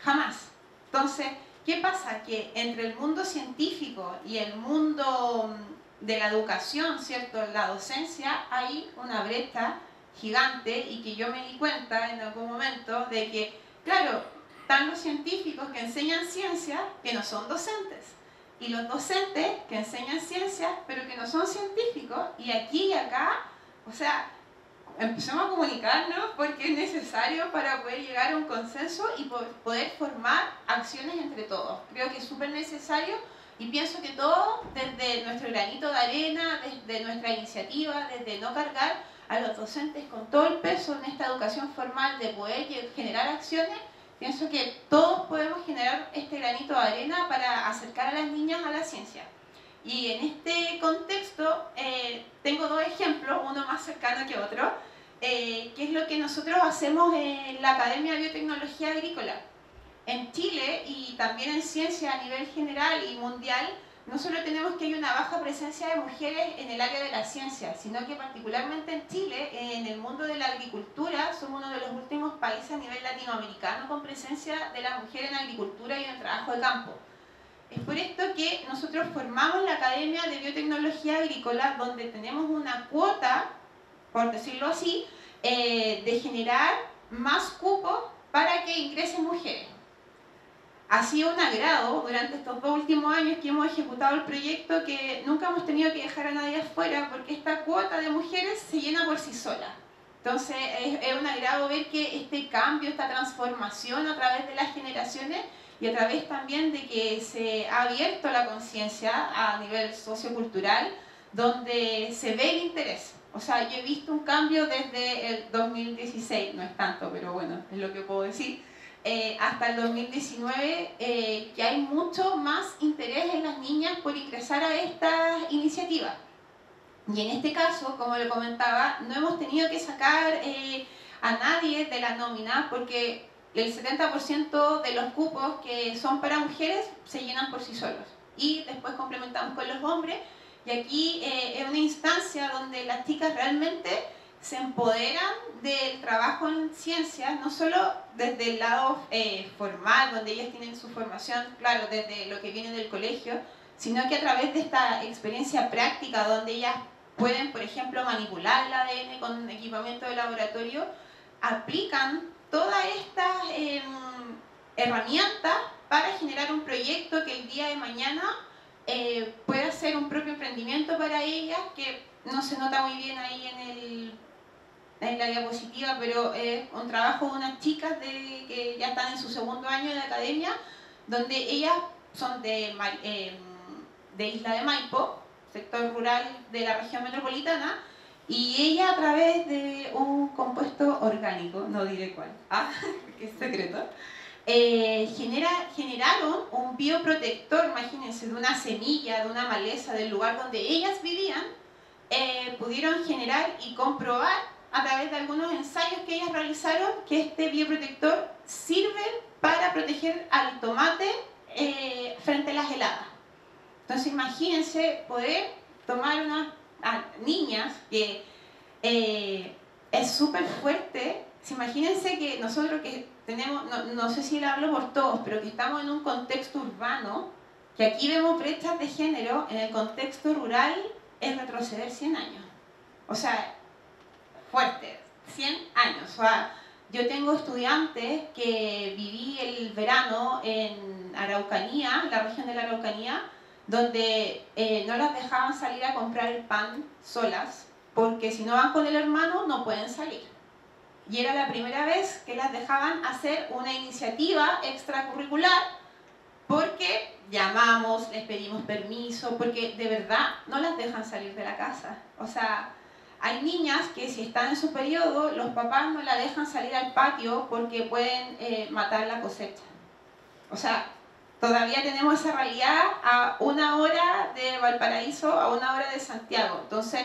Jamás. Entonces, ¿qué pasa? Que entre el mundo científico y el mundo de la educación, ¿cierto?, la docencia, hay una brecha gigante, y que yo me di cuenta en algún momento de que, claro, están los científicos que enseñan ciencia que no son docentes, y los docentes que enseñan ciencias pero que no son científicos, y aquí y acá, o sea, empecemos a comunicarnos porque es necesario para poder llegar a un consenso y poder formar acciones entre todos. Creo que es súper necesario. Y pienso que todo, desde nuestro granito de arena, desde nuestra iniciativa, desde no cargar a los docentes con todo el peso en esta educación formal de poder generar acciones, pienso que todos podemos generar este granito de arena para acercar a las niñas a la ciencia. Y en este contexto tengo dos ejemplos, uno más cercano que otro, que es lo que nosotros hacemos en la Academia de Biotecnología Agrícola. En Chile y también en ciencia a nivel general y mundial, no solo tenemos que hay una baja presencia de mujeres en el área de la ciencia, sino que particularmente en Chile, en el mundo de la agricultura, somos uno de los últimos países a nivel latinoamericano con presencia de la mujer en agricultura y en el trabajo de campo. Es por esto que nosotros formamos la Academia de Biotecnología Agrícola, donde tenemos una cuota, por decirlo así, de generar más cupos para que ingresen mujeres. Ha sido un agrado durante estos 2 últimos años que hemos ejecutado el proyecto, que nunca hemos tenido que dejar a nadie afuera, porque esta cuota de mujeres se llena por sí sola. Entonces es un agrado ver que este cambio, esta transformación a través de las generaciones y a través también de que se ha abierto la conciencia a nivel sociocultural, donde se ve el interés. O sea, yo he visto un cambio desde el 2016, no es tanto, pero bueno, es lo que puedo decir, hasta el 2019, que hay mucho más interés en las niñas por ingresar a estas iniciativas. Y en este caso, como le comentaba, no hemos tenido que sacar a nadie de la nómina porque el 70% de los cupos que son para mujeres se llenan por sí solos. Y después complementamos con los hombres. Y aquí es una instancia donde las chicas realmente se empoderan del trabajo en ciencias, no solo desde el lado formal, donde ellas tienen su formación, claro, desde lo que viene del colegio, sino que a través de esta experiencia práctica donde ellas pueden, por ejemplo, manipular el ADN con equipamiento de laboratorio, aplican todas estas herramientas para generar un proyecto que el día de mañana pueda ser un propio emprendimiento para ellas, que no se nota muy bien ahí en la diapositiva, pero es un trabajo de unas chicas que ya están en su segundo año de academia, donde ellas son de Isla de Maipo, sector rural de la región metropolitana, y ella a través de un compuesto orgánico, no diré cuál, que es secreto, generaron un bioprotector, imagínense, de una semilla, de una maleza, del lugar donde ellas vivían, pudieron generar y comprobar a través de algunos ensayos que ellas realizaron que este bioprotector sirve para proteger al tomate frente a las heladas. Entonces imagínense poder tomar unas niñas que es súper fuerte. Imagínense que nosotros que tenemos, no sé si le hablo por todos, pero que estamos en un contexto urbano, que aquí vemos brechas de género, en el contexto rural es retroceder 100 años. O sea, fuerte, 100 años. O sea, yo tengo estudiantes que viví el verano en Araucanía, la región de la Araucanía, donde no las dejaban salir a comprar el pan solas, porque si no van con el hermano no pueden salir. Y era la primera vez que las dejaban hacer una iniciativa extracurricular, porque llamamos, les pedimos permiso, porque de verdad no las dejan salir de la casa. O sea, hay niñas que si están en su periodo, los papás no la dejan salir al patio porque pueden matar la cosecha. O sea, todavía tenemos esa realidad a 1 hora de Valparaíso, a 1 hora de Santiago. Entonces,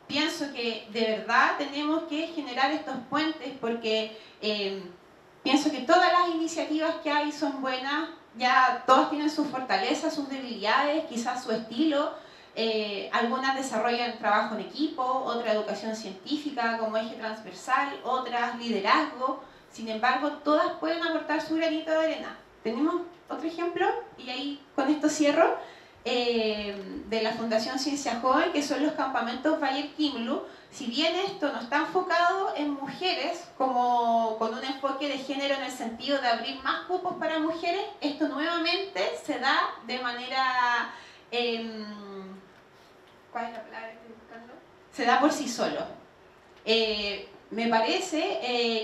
pienso que de verdad tenemos que generar estos puentes porque pienso que todas las iniciativas que hay son buenas, ya todas tienen sus fortalezas, sus debilidades, quizás su estilo. Algunas desarrollan trabajo en equipo, otra educación científica como eje transversal, otras liderazgo. Sin embargo, todas pueden aportar su granito de arena. Tenemos otro ejemplo, y ahí con esto cierro, de la Fundación Ciencia Joven, que son los campamentos Bayer Kimlu. Si bien esto no está enfocado en mujeres, como con un enfoque de género en el sentido de abrir más cupos para mujeres, esto nuevamente se da de manera... ¿cuál es la palabra que estoy buscando? Se da por sí solo. Me parece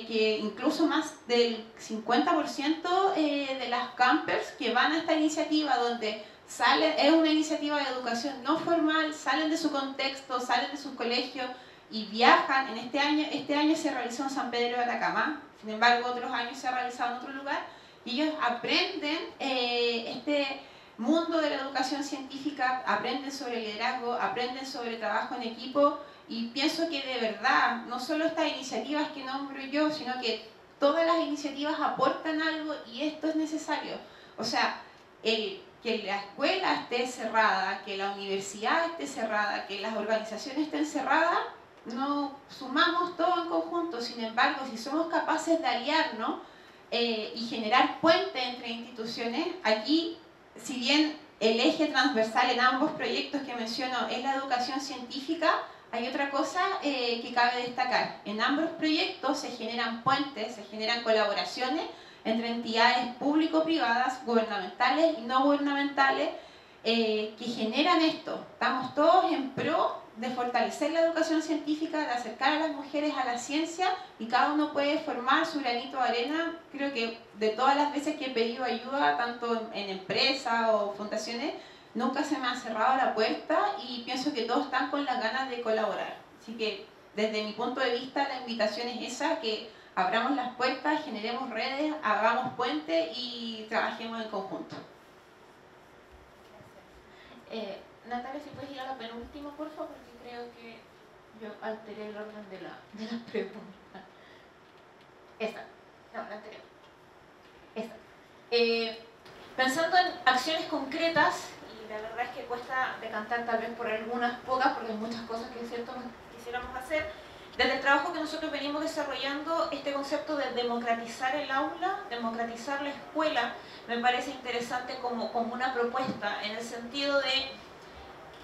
que incluso más del 50% de las campers que van a esta iniciativa, donde salen, es una iniciativa de educación no formal, salen de su contexto, salen de sus colegios y viajan. Este año se realizó en San Pedro de Atacama, sin embargo otros años se ha realizado en otro lugar, y ellos aprenden este mundo de la educación científica, aprenden sobre liderazgo, aprenden sobre trabajo en equipo. Y pienso que de verdad, no solo estas iniciativas que nombro yo, sino que todas las iniciativas aportan algo y esto es necesario. O sea, que la escuela esté cerrada, que la universidad esté cerrada, que las organizaciones estén cerradas, no sumamos todo en conjunto. Sin embargo, si somos capaces de aliarnos y generar puentes entre instituciones, aquí, si bien el eje transversal en ambos proyectos que menciono es la educación científica, hay otra cosa que cabe destacar. En ambos proyectos se generan puentes, se generan colaboraciones entre entidades público-privadas, gubernamentales y no gubernamentales, que generan esto. Estamos todos en pro de fortalecer la educación científica, de acercar a las mujeres a la ciencia, y cada uno puede formar su granito de arena. Creo que de todas las veces que he pedido ayuda, tanto en empresas o fundaciones, nunca se me ha cerrado la puerta y pienso que todos están con las ganas de colaborar. Así que desde mi punto de vista la invitación es esa, que abramos las puertas, generemos redes, hagamos puentes y trabajemos en conjunto. Natalia, si puedes ir a la penúltima, por favor, porque creo que yo alteré el orden de las preguntas. Esta, no, la anterior. Esta. Pensando en acciones concretas, y la verdad es que cuesta decantar tal vez por algunas pocas, porque hay muchas cosas que es cierto nos quisiéramos hacer. Desde el trabajo que nosotros venimos desarrollando, este concepto de democratizar el aula, democratizar la escuela, me parece interesante como una propuesta, en el sentido de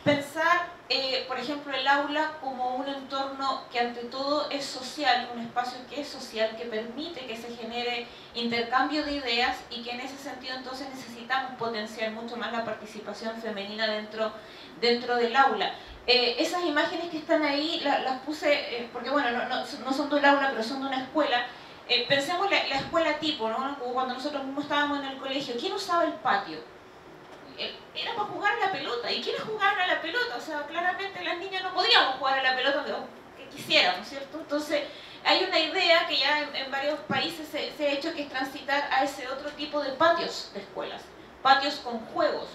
pensar, por ejemplo, el aula como un entorno que ante todo es social, un espacio que es social, que permite que se genere intercambio de ideas, y que en ese sentido entonces necesitamos potenciar mucho más la participación femenina dentro del aula. Esas imágenes que están ahí las puse, porque bueno, no son de un aula, pero son de una escuela. Pensemos la escuela tipo, ¿no? Cuando nosotros mismos estábamos en el colegio, ¿quién usaba el patio? Era para jugar a la pelota. ¿Y quiénes jugaban a la pelota? O sea, claramente las niñas no podíamos jugar a la pelota que quisiéramos, ¿cierto? Entonces, hay una idea que ya en varios países se ha hecho, que es transitar a ese otro tipo de patios de escuelas. Patios con juegos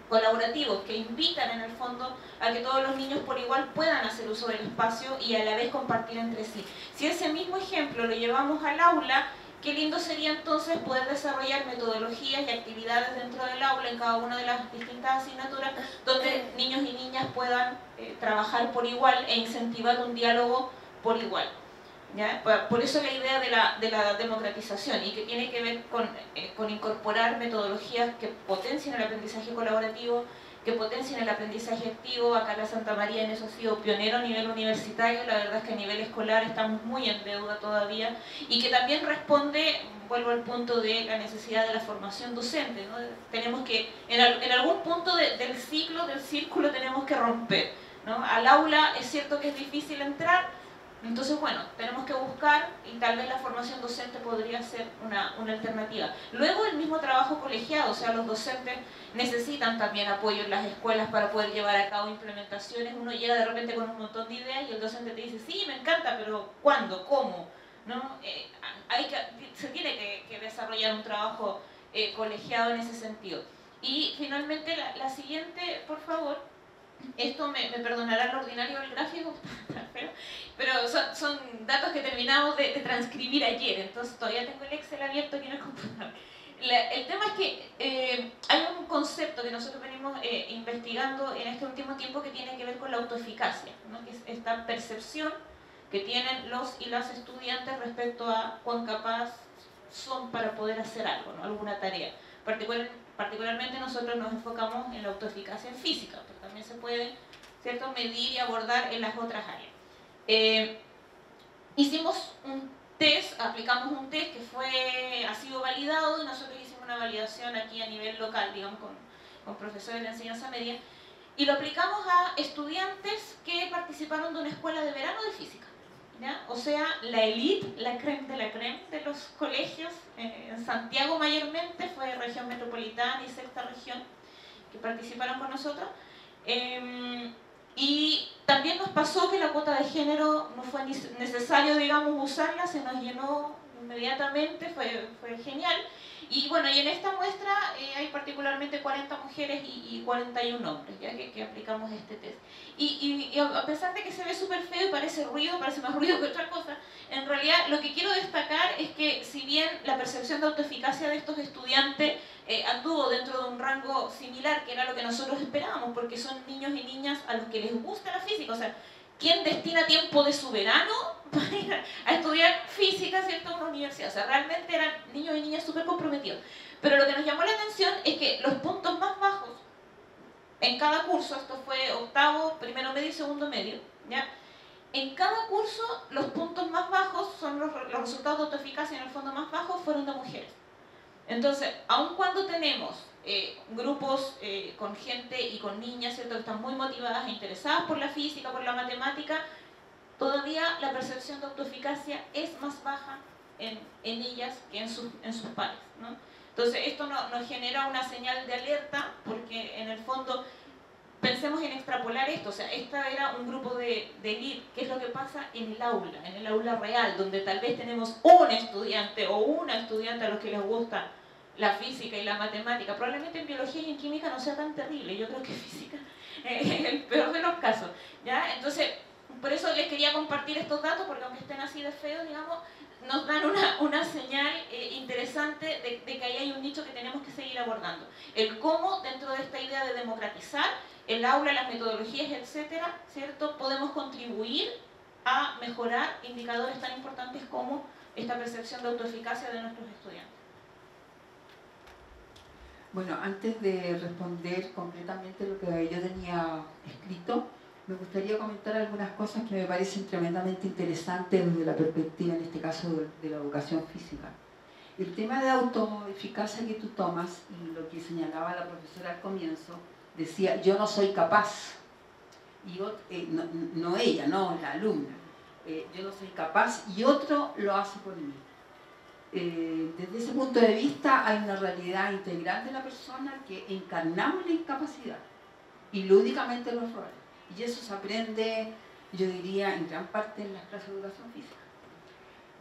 colaborativos que invitan en el fondo a que todos los niños por igual puedan hacer uso del espacio y a la vez compartir entre sí. Si ese mismo ejemplo lo llevamos al aula, qué lindo sería entonces poder desarrollar metodologías y actividades dentro del aula en cada una de las distintas asignaturas, donde niños y niñas puedan trabajar por igual e incentivar un diálogo por igual. ¿Ya? Por eso la idea de la democratización, y que tiene que ver con incorporar metodologías que potencien el aprendizaje colaborativo, que potencien el aprendizaje activo. Acá la Santa María en eso ha sido pionero a nivel universitario, la verdad es que a nivel escolar estamos muy en deuda todavía, y que también responde, vuelvo al punto de la necesidad de la formación docente, ¿no? Tenemos que, en algún punto del círculo tenemos que romper, ¿no? Al aula es cierto que es difícil entrar. Entonces, bueno, tenemos que buscar, y tal vez la formación docente podría ser una alternativa. Luego el mismo trabajo colegiado, o sea, los docentes necesitan también apoyo en las escuelas para poder llevar a cabo implementaciones. Uno llega de repente con un montón de ideas y el docente te dice, sí, me encanta, pero ¿cuándo? ¿Cómo? ¿No? Se tiene que desarrollar un trabajo colegiado en ese sentido. Y finalmente la siguiente, por favor. Esto me perdonará lo ordinario del gráfico, pero son datos que terminamos de transcribir ayer, entonces todavía tengo el Excel abierto aquí en el computador. El tema es que hay un concepto que nosotros venimos investigando en este último tiempo, que tiene que ver con la autoeficacia, ¿no? Que es esta percepción que tienen los y las estudiantes respecto a cuán capaz son para poder hacer algo, ¿no? Alguna tarea. Particularmente nosotros nos enfocamos en la autoeficacia en física, pero también se puede, ¿cierto?, medir y abordar en las otras áreas. Hicimos un test, aplicamos un test que ha sido validado, y nosotros hicimos una validación aquí a nivel local, digamos, con profesores de enseñanza media, y lo aplicamos a estudiantes que participaron de una escuela de verano de física. ¿Ya? O sea, la élite, la crème de la crème de los colegios, en Santiago mayormente, fue región metropolitana y sexta región, que participaron con nosotros. Y también nos pasó que la cuota de género no fue necesario, digamos, usarla, se nos llenó inmediatamente, fue genial. Y bueno, y en esta muestra hay particularmente 40 mujeres y 41 hombres, ya que aplicamos este test. Y a pesar de que se ve súper feo y parece más ruido que otra cosa, en realidad lo que quiero destacar es que, si bien la percepción de autoeficacia de estos estudiantes anduvo dentro de un rango similar, que era lo que nosotros esperábamos, porque son niños y niñas a los que les gusta la física, o sea, ¿quién destina tiempo de su verano para ir a estudiar física, ¿cierto?, en una universidad? O sea, realmente eran niños y niñas súper comprometidos. Pero lo que nos llamó la atención es que los puntos más bajos en cada curso, esto fue octavo, primero medio y segundo medio, ¿ya? En cada curso los puntos más bajos son los resultados de autoeficacia, en el fondo más bajos, fueron de mujeres. Entonces, aun cuando tenemos grupos con gente y con niñas, ¿cierto?, que están muy motivadas e interesadas por la física, por la matemática, todavía la percepción de autoeficacia es más baja en ellas que en sus pares, ¿no? Entonces esto nos genera una señal de alerta, porque en el fondo pensemos en extrapolar esto. O sea, esta era un grupo de elite. ¿Qué es lo que pasa en el aula real, donde tal vez tenemos un estudiante o una estudiante a los que les gusta la física y la matemática? Probablemente en biología y en química no sea tan terrible. Yo creo que física es el peor de los casos, ¿ya? Entonces, por eso les quería compartir estos datos, porque aunque estén así de feos, digamos, nos dan una señal interesante de que ahí hay un nicho que tenemos que seguir abordando. El cómo, dentro de esta idea de democratizar el aula, las metodologías, etcétera, ¿cierto?, podemos contribuir a mejorar indicadores tan importantes como esta percepción de autoeficacia de nuestros estudiantes. Bueno, antes de responder completamente lo que yo tenía escrito, me gustaría comentar algunas cosas que me parecen tremendamente interesantes desde la perspectiva, en este caso, de la educación física. El tema de autoeficacia que tú tomas, y lo que señalaba la profesora al comienzo, decía, yo no soy capaz, y no ella, no la alumna, yo no soy capaz y otro lo hace por mí. Desde ese punto de vista hay una realidad integral de la persona, que encarnamos la incapacidad y lúdicamente los roles. Y eso se aprende, yo diría, en gran parte en las clases de educación física.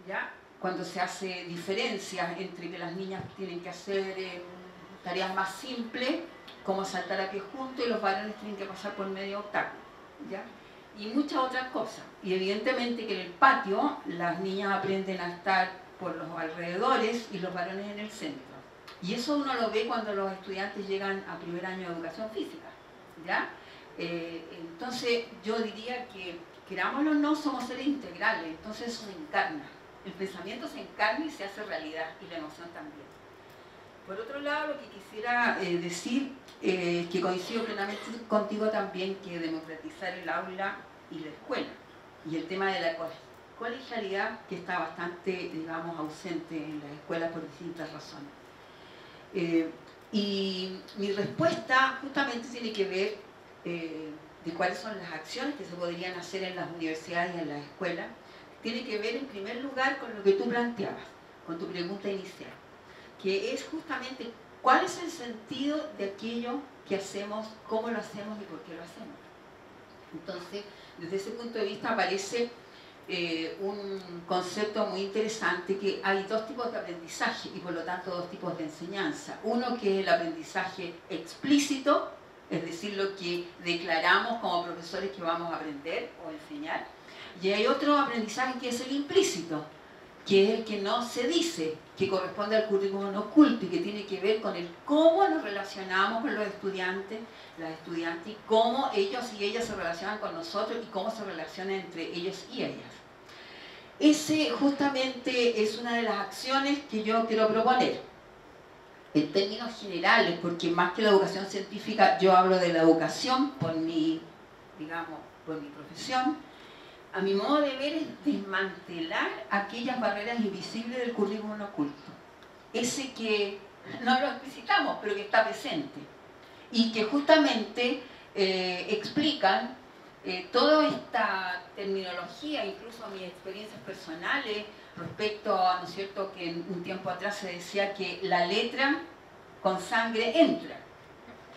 ¿Ya? Cuando se hace diferencias entre que las niñas tienen que hacer tareas más simples, como saltar a pie juntos, y los varones tienen que pasar por medio obstáculo, ¿ya? Y muchas otras cosas. Y evidentemente que en el patio las niñas aprenden a estar por los alrededores y los varones en el centro. Y eso uno lo ve cuando los estudiantes llegan a primer año de educación física, ¿ya? Entonces yo diría que, querámoslo o no, somos seres integrales, entonces eso se encarna. El pensamiento se encarna y se hace realidad, y la emoción también. Por otro lado, lo que quisiera decir, que coincido plenamente contigo también, que democratizar el aula y la escuela, y el tema de la colegialidad, que está bastante, digamos, ausente en las escuelas por distintas razones. Y mi respuesta justamente tiene que ver de cuáles son las acciones que se podrían hacer en las universidades y en las escuelas. Tiene que ver en primer lugar con lo que tú planteabas, con tu pregunta inicial, que es justamente cuál es el sentido de aquello que hacemos, cómo lo hacemos y por qué lo hacemos. Entonces, desde ese punto de vista aparece un concepto muy interesante, que hay dos tipos de aprendizaje y por lo tanto dos tipos de enseñanza. Uno que es el aprendizaje explícito, es decir, lo que declaramos como profesores que vamos a aprender o enseñar, y hay otro aprendizaje que es el implícito, que es el que no se dice, que corresponde al currículum oculto y que tiene que ver con el cómo nos relacionamos con los estudiantes, las estudiantes, y cómo ellos y ellas se relacionan con nosotros y cómo se relacionan entre ellos y ellas. Ese justamente es una de las acciones que yo quiero proponer, en términos generales, porque más que la educación científica, yo hablo de la educación por mi, digamos, por mi profesión. A mi modo de ver, es desmantelar aquellas barreras invisibles del currículum oculto. Ese que no lo explicitamos, pero que está presente. Y que justamente explican toda esta terminología, incluso mis experiencias personales, respecto a, ¿no es cierto?, que un tiempo atrás se decía que la letra con sangre entra.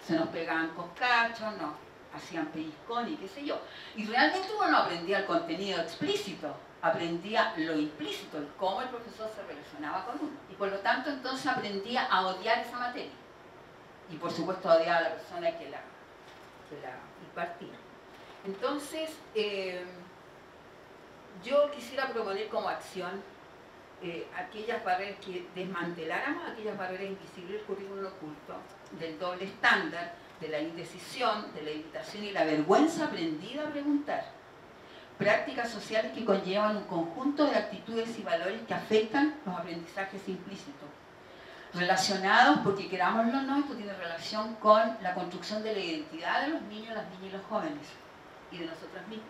Se nos pegaban coscachos, no. Hacían pellizcón y qué sé yo. Y realmente uno no aprendía el contenido explícito, aprendía lo implícito, el cómo el profesor se relacionaba con uno. Y por lo tanto entonces aprendía a odiar esa materia. Y por supuesto odiaba a la persona que la impartía. Entonces, yo quisiera proponer como acción aquellas barreras, que desmanteláramos aquellas barreras invisibles del currículum oculto, del doble estándar, de la indecisión, de la evitación y la vergüenza aprendida a preguntar. Prácticas sociales que conllevan un conjunto de actitudes y valores que afectan los aprendizajes implícitos. Relacionados, porque querámoslo o no, esto tiene relación con la construcción de la identidad de los niños, las niñas y los jóvenes, y de nosotras mismas.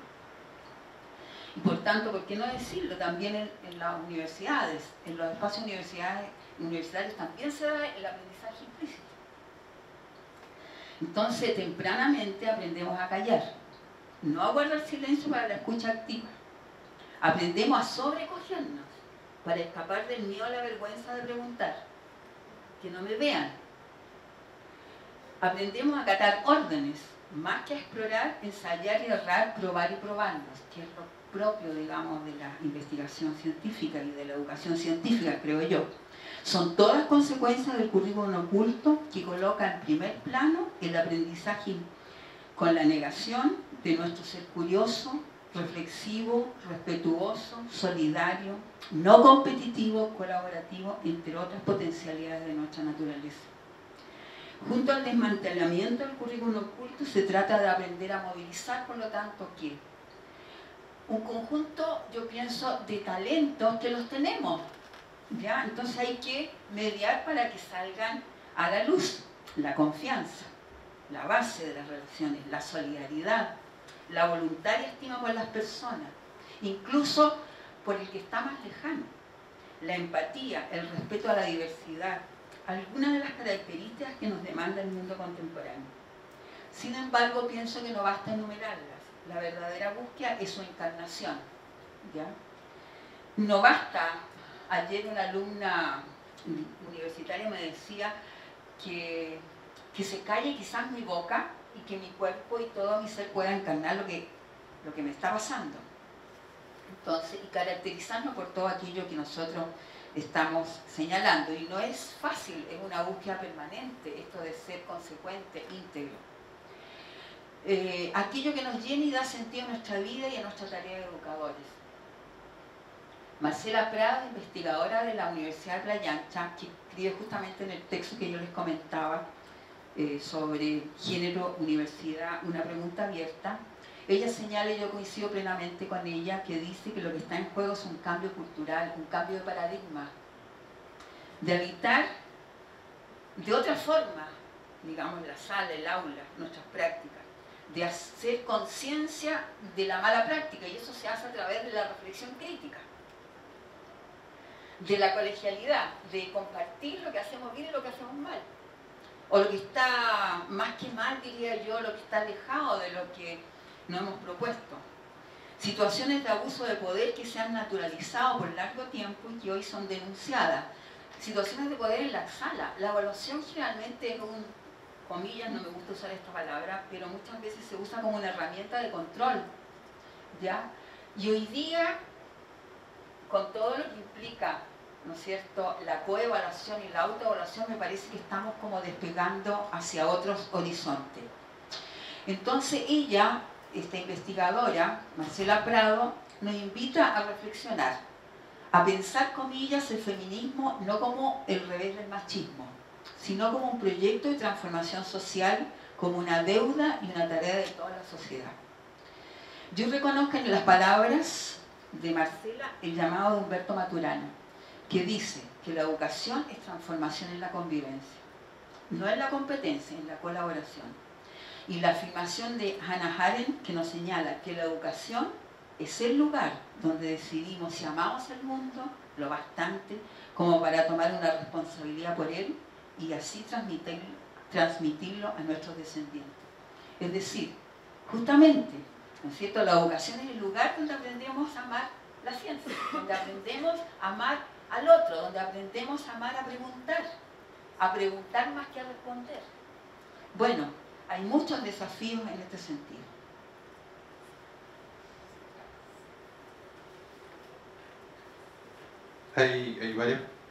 Y por tanto, ¿por qué no decirlo? También en las universidades, en los espacios universitarios también se da el aprendizaje implícito. Entonces, tempranamente aprendemos a callar, no a guardar silencio para la escucha activa. Aprendemos a sobrecogernos para escapar del miedo a la vergüenza de preguntar, que no me vean. Aprendemos a acatar órdenes, más que a explorar, ensayar y errar, probar y probarnos, que es lo propio, digamos, de la investigación científica y de la educación científica, creo yo. Son todas consecuencias del currículum oculto que coloca en primer plano el aprendizaje con la negación de nuestro ser curioso, reflexivo, respetuoso, solidario, no competitivo, colaborativo, entre otras potencialidades de nuestra naturaleza. Junto al desmantelamiento del currículum oculto se trata de aprender a movilizar, por lo tanto, ¿qué? Un conjunto, yo pienso, de talentos que los tenemos, ¿ya? Entonces hay que mediar para que salgan a la luz. La confianza, la base de las relaciones, la solidaridad, la voluntaria estima por las personas, incluso por el que está más lejano, la empatía, el respeto a la diversidad, algunas de las características que nos demanda el mundo contemporáneo. Sin embargo, pienso que no basta enumerarlas. La verdadera búsqueda es su encarnación, ¿ya? No basta. Ayer una alumna universitaria me decía que se calle quizás mi boca y que mi cuerpo y todo mi ser pueda encarnar lo que me está pasando. Entonces, y caracterizarnos por todo aquello que nosotros estamos señalando. Y no es fácil, es una búsqueda permanente, esto de ser consecuente, íntegro. Aquello que nos llena y da sentido a nuestra vida y a nuestra tarea de educadores. Marcela Prado, investigadora de la Universidad de Playa Ancha, que escribe justamente en el texto que yo les comentaba sobre género, universidad, una pregunta abierta, ella señala, y yo coincido plenamente con ella, que dice que lo que está en juego es un cambio cultural, un cambio de paradigma, de habitar de otra forma, digamos, la sala, el aula, nuestras prácticas, de hacer conciencia de la mala práctica, y eso se hace a través de la reflexión crítica, de la colegialidad, de compartir lo que hacemos bien y lo que hacemos mal, o lo que está más que mal, diría yo, lo que está alejado de lo que nos hemos propuesto. Situaciones de abuso de poder que se han naturalizado por largo tiempo y que hoy son denunciadas. Situaciones de poder en la sala. La evaluación generalmente es un, comillas, no me gusta usar esta palabra, pero muchas veces se usa como una herramienta de control, ¿ya? Y hoy día, con todo lo que implica, ¿no es cierto?, la coevaluación y la autoevaluación, me parece que estamos como despegando hacia otros horizontes. Entonces ella, esta investigadora, Marcela Prado, nos invita a reflexionar, a pensar, comillas, el feminismo no como el revés del machismo, sino como un proyecto de transformación social, como una deuda y una tarea de toda la sociedad. Yo reconozco en las palabras de Marcela el llamado de Humberto Maturana, que dice que la educación es transformación en la convivencia, no en la competencia, en la colaboración. Y la afirmación de Hannah Arendt, que nos señala que la educación es el lugar donde decidimos si amamos el mundo lo bastante como para tomar una responsabilidad por él y así transmitirlo a nuestros descendientes. Es decir, justamente, ¿no es cierto?, la educación es el lugar donde aprendemos a amar la ciencia, donde aprendemos a amar al otro, donde aprendemos a amar a preguntar más que a responder. Bueno, hay muchos desafíos en este sentido. Hay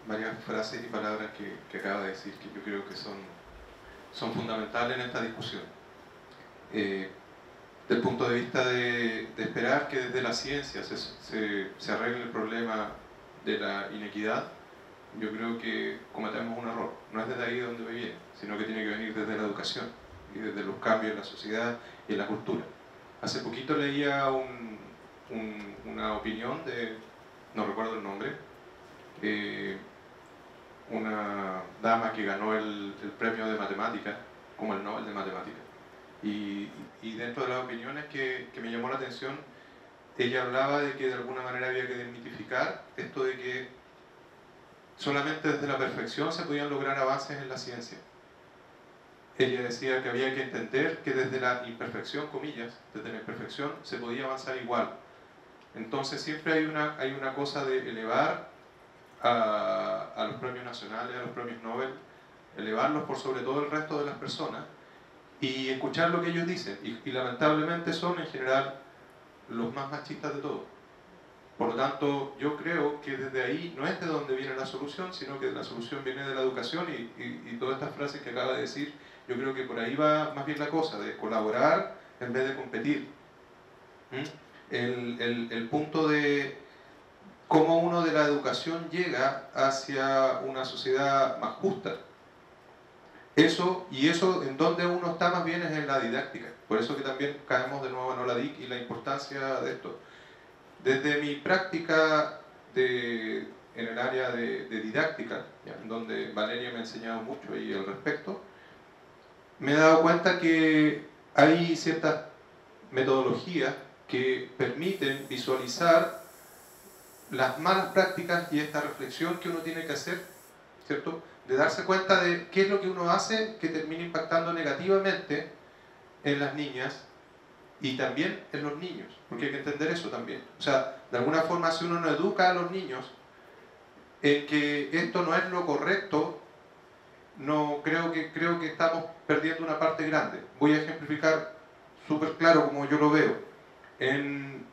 varias frases y palabras que acaba de decir que yo creo que son fundamentales en esta discusión. Del punto de vista de esperar que desde la ciencia se arregle el problema de la inequidad, yo creo que cometemos un error. No es desde ahí donde viene, sino que tiene que venir desde la educación y desde los cambios en la sociedad y en la cultura. Hace poquito leía una opinión de, no recuerdo el nombre, una dama que ganó el premio de matemáticas, como el Nobel de matemáticas. Y dentro de las opiniones que me llamó la atención, ella hablaba de que de alguna manera había que desmitificar esto de que solamente desde la perfección se podían lograr avances en la ciencia. ella decía que había que entender que desde la imperfección, comillas, desde la imperfección se podía avanzar igual. Entonces siempre hay una cosa de elevar a los premios nacionales, a los premios Nobel, elevarlos por sobre todo el resto de las personas y escuchar lo que ellos dicen. Y lamentablemente son en general los más machistas de todos. Por lo tanto, yo creo que desde ahí no es de donde viene la solución, sino que la solución viene de la educación y todas estas frases que acaba de decir, yo creo que por ahí va más bien la cosa, de colaborar en vez de competir. El punto de cómo uno de la educación llega hacia una sociedad más justa. Eso en donde uno está más bien es en la didáctica. Por eso que también caemos de nuevo en Oladic y la importancia de esto. Desde mi práctica en el área de didáctica, en donde Valeria me ha enseñado mucho ahí al respecto, me he dado cuenta que hay ciertas metodologías que permiten visualizar las malas prácticas y esta reflexión que uno tiene que hacer, ¿cierto? De darse cuenta de qué es lo que uno hace que termina impactando negativamente en las niñas y también en los niños, porque hay que entender eso también. O sea, de alguna forma, si uno no educa a los niños en que esto no es lo correcto, no creo que estamos perdiendo una parte grande. Voy a ejemplificar súper claro como yo lo veo. En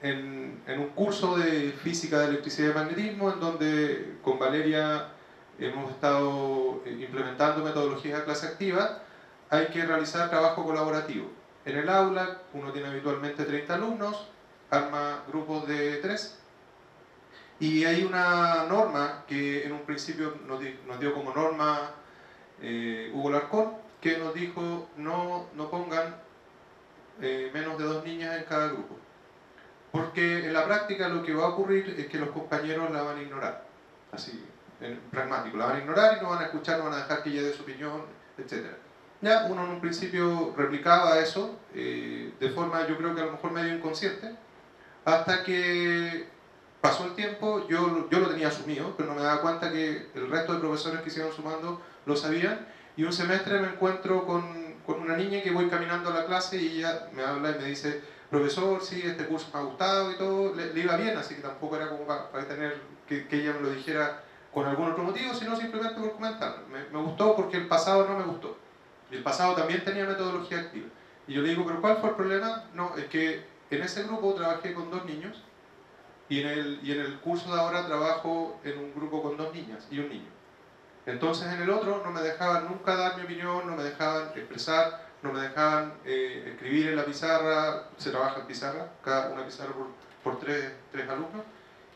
un curso de física de electricidad y magnetismo, en donde con Valeria hemos estado implementando metodologías de clase activa, hay que realizar trabajo colaborativo. En el aula, uno tiene habitualmente 30 alumnos, arma grupos de 3, y hay una norma que en un principio nos dio como norma Hugo Larcón, que nos dijo no pongan menos de 2 niñas en cada grupo. Porque en la práctica lo que va a ocurrir es que los compañeros la van a ignorar, así, en pragmático, la van a ignorar y no van a escuchar, no van a dejar que ella dé su opinión, etc. Ya uno en un principio replicaba eso de forma, yo creo que a lo mejor medio inconsciente, hasta que pasó el tiempo, yo lo tenía asumido, pero no me daba cuenta que el resto de profesores que se iban sumando lo sabían, y un semestre me encuentro con una niña que voy caminando a la clase y ella me habla y me dice: profesor, sí, este curso me ha gustado y todo, le iba bien, así que tampoco era como para tener que ella me lo dijera con algún otro motivo, sino simplemente por comentar. Me gustó porque el pasado no me gustó. Y el pasado también tenía metodología activa. Y yo le digo: ¿pero cuál fue el problema? No, es que en ese grupo trabajé con 2 niños y en el curso de ahora trabajo en un grupo con 2 niñas y un niño. Entonces en el otro no me dejaban nunca dar mi opinión, no me dejaban expresar, no me dejaban escribir en la pizarra, se trabaja en pizarra, una pizarra por 3 alumnos,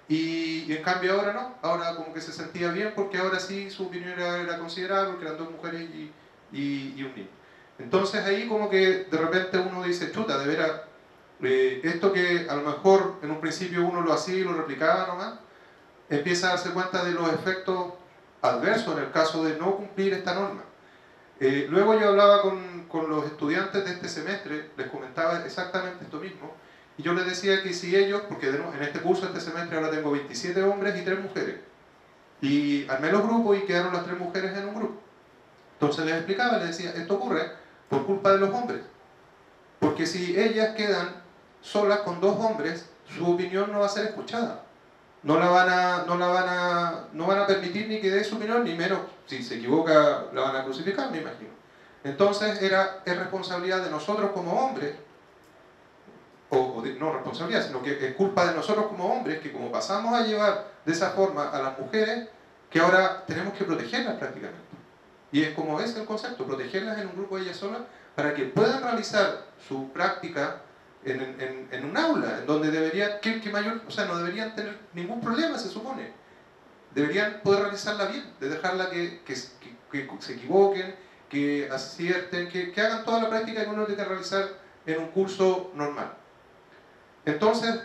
y en cambio ahora no, ahora como que se sentía bien porque ahora sí su opinión era considerable, porque eran 2 mujeres y un niño. Entonces ahí como que de repente uno dice: chuta, de veras, esto que a lo mejor en un principio uno lo hacía y lo replicaba nomás, empieza a darse cuenta de los efectos adversos en el caso de no cumplir esta norma. Luego yo hablaba con los estudiantes de este semestre, les comentaba exactamente esto mismo, y yo les decía que si ellos, porque en este curso, este semestre, ahora tengo 27 hombres y 3 mujeres, y armé los grupos y quedaron las 3 mujeres en un grupo. Entonces les explicaba, les decía: esto ocurre por culpa de los hombres, porque si ellas quedan solas con 2 hombres, su opinión no va a ser escuchada. No van a permitir ni que dé su opinión, ni menos, si se equivoca, la van a crucificar, me imagino. Entonces es responsabilidad de nosotros como hombres, no responsabilidad, sino que es culpa de nosotros como hombres, que como pasamos a llevar de esa forma a las mujeres, que ahora tenemos que protegerlas prácticamente. Y es como es el concepto, protegerlas en un grupo de ellas solas, para que puedan realizar su práctica en un aula, en donde deberían, no deberían tener ningún problema, se supone. Deberían poder realizarla bien, de dejarla que se equivoquen, que acierten, que hagan toda la práctica que uno tiene que realizar en un curso normal. Entonces,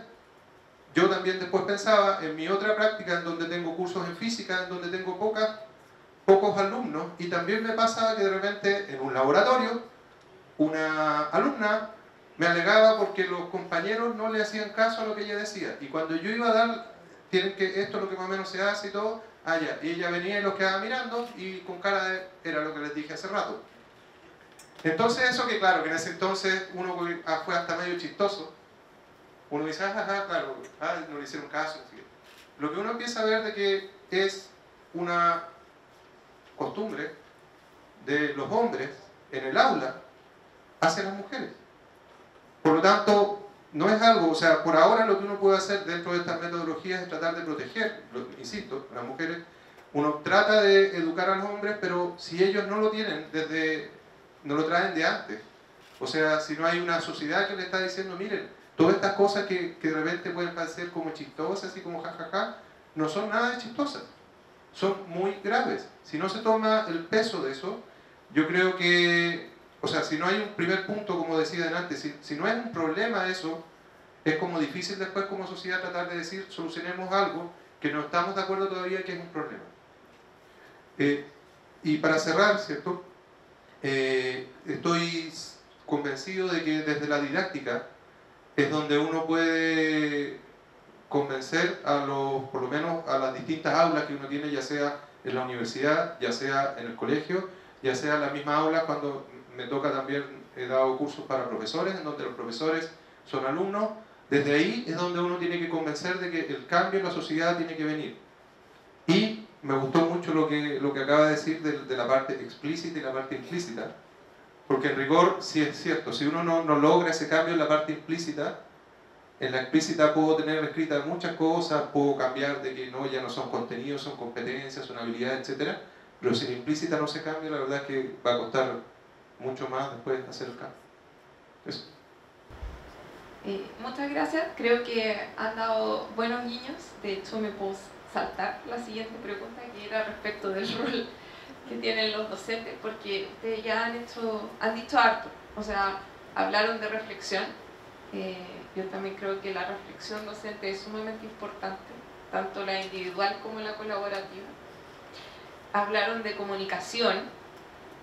yo también después pensaba en mi otra práctica, en donde tengo cursos en física, en donde tengo pocos alumnos, y también me pasaba que de repente en un laboratorio una alumna me alegaba porque los compañeros no le hacían caso a lo que ella decía, y cuando yo iba a dar, esto es lo que más o menos se hace y todo, y ella venía y los quedaba mirando y con cara de, era lo que les dije hace rato. Entonces eso que claro, que en ese entonces uno fue hasta medio chistoso, uno dice, claro, no le hicieron caso. Así que, lo que uno empieza a ver de que es una costumbre de los hombres en el aula hacia las mujeres. Por lo tanto, no es algo, o sea, por ahora lo que uno puede hacer dentro de estas metodologías es tratar de proteger, insisto, a las mujeres. Uno trata de educar a los hombres, pero si ellos no lo tienen no lo traen de antes. O sea, si no hay una sociedad que le está diciendo, miren, todas estas cosas que de repente pueden parecer como chistosas y como jajaja, no son nada de chistosas. Son muy graves. Si no se toma el peso de eso, yo creo que, o sea, si no hay un primer punto, como decía antes, si no es un problema eso, es como difícil después como sociedad tratar de decir, solucionemos algo que no estamos de acuerdo todavía que es un problema. Y para cerrar, ¿cierto? Estoy convencido de que desde la didáctica es donde uno puede convencer por lo menos a las distintas aulas que uno tiene, ya sea en la universidad, ya sea en el colegio, ya sea en la misma aula. Cuando me toca también, he dado cursos para profesores, en donde los profesores son alumnos. Desde ahí es donde uno tiene que convencer de que el cambio en la sociedad tiene que venir. Y me gustó mucho lo que acaba de decir de la parte explícita y la parte implícita, porque en rigor sí es cierto, si uno no logra ese cambio en la parte implícita, en la explícita puedo tener escritas muchas cosas, puedo cambiar de que no, ya no son contenidos, son competencias, son habilidades, etc. Pero si la implícita no se cambia, la verdad es que va a costar mucho más después hacer el cambio. Eso. Muchas gracias, creo que han dado buenos guiños. De hecho me puedo saltar la siguiente pregunta, que era respecto del rol que tienen los docentes, porque ustedes ya han dicho harto, o sea, hablaron de reflexión. Yo también creo que la reflexión docente es sumamente importante, tanto la individual como la colaborativa. Hablaron de comunicación.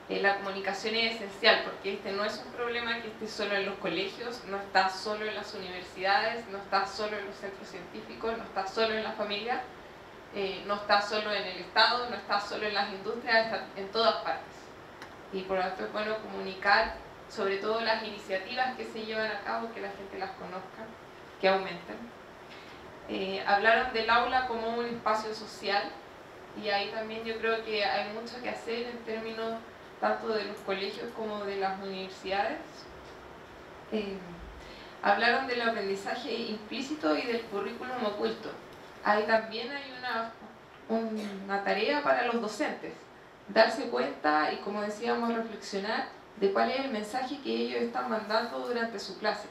La comunicación es esencial, porque este no es un problema que esté solo en los colegios, no está solo en las universidades, no está solo en los centros científicos, no está solo en la familia, no está solo en el Estado, no está solo en las industrias, está en todas partes. Y por lo tanto es bueno comunicar, sobre todo las iniciativas que se llevan a cabo, que la gente las conozca, que aumenten. Hablaron del aula como un espacio social, y ahí también yo creo que hay mucho que hacer en términos tanto de los colegios como de las universidades. Hablaron del aprendizaje implícito y del currículum oculto. Ahí también hay una tarea para los docentes, darse cuenta y, como decíamos, reflexionar de cuál es el mensaje que ellos están mandando durante su clase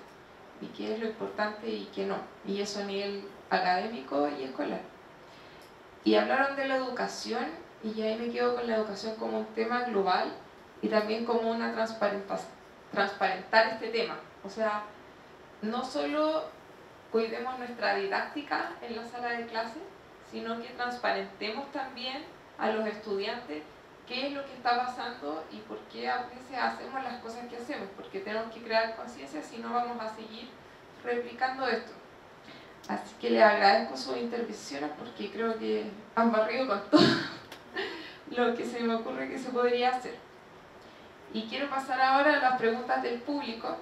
y qué es lo importante y qué no, y eso a nivel académico y escolar. Y hablaron de la educación, y ahí me quedo con la educación como un tema global y también como una transparentar este tema. O sea, no solo cuidemos nuestra didáctica en la sala de clase, sino que transparentemos también a los estudiantes qué es lo que está pasando y por qué a veces hacemos las cosas que hacemos, porque tenemos que crear conciencia, si no vamos a seguir replicando esto. Así que les agradezco sus intervenciones, porque creo que han barrido con todo lo que se me ocurre que se podría hacer. Y quiero pasar ahora a las preguntas del público.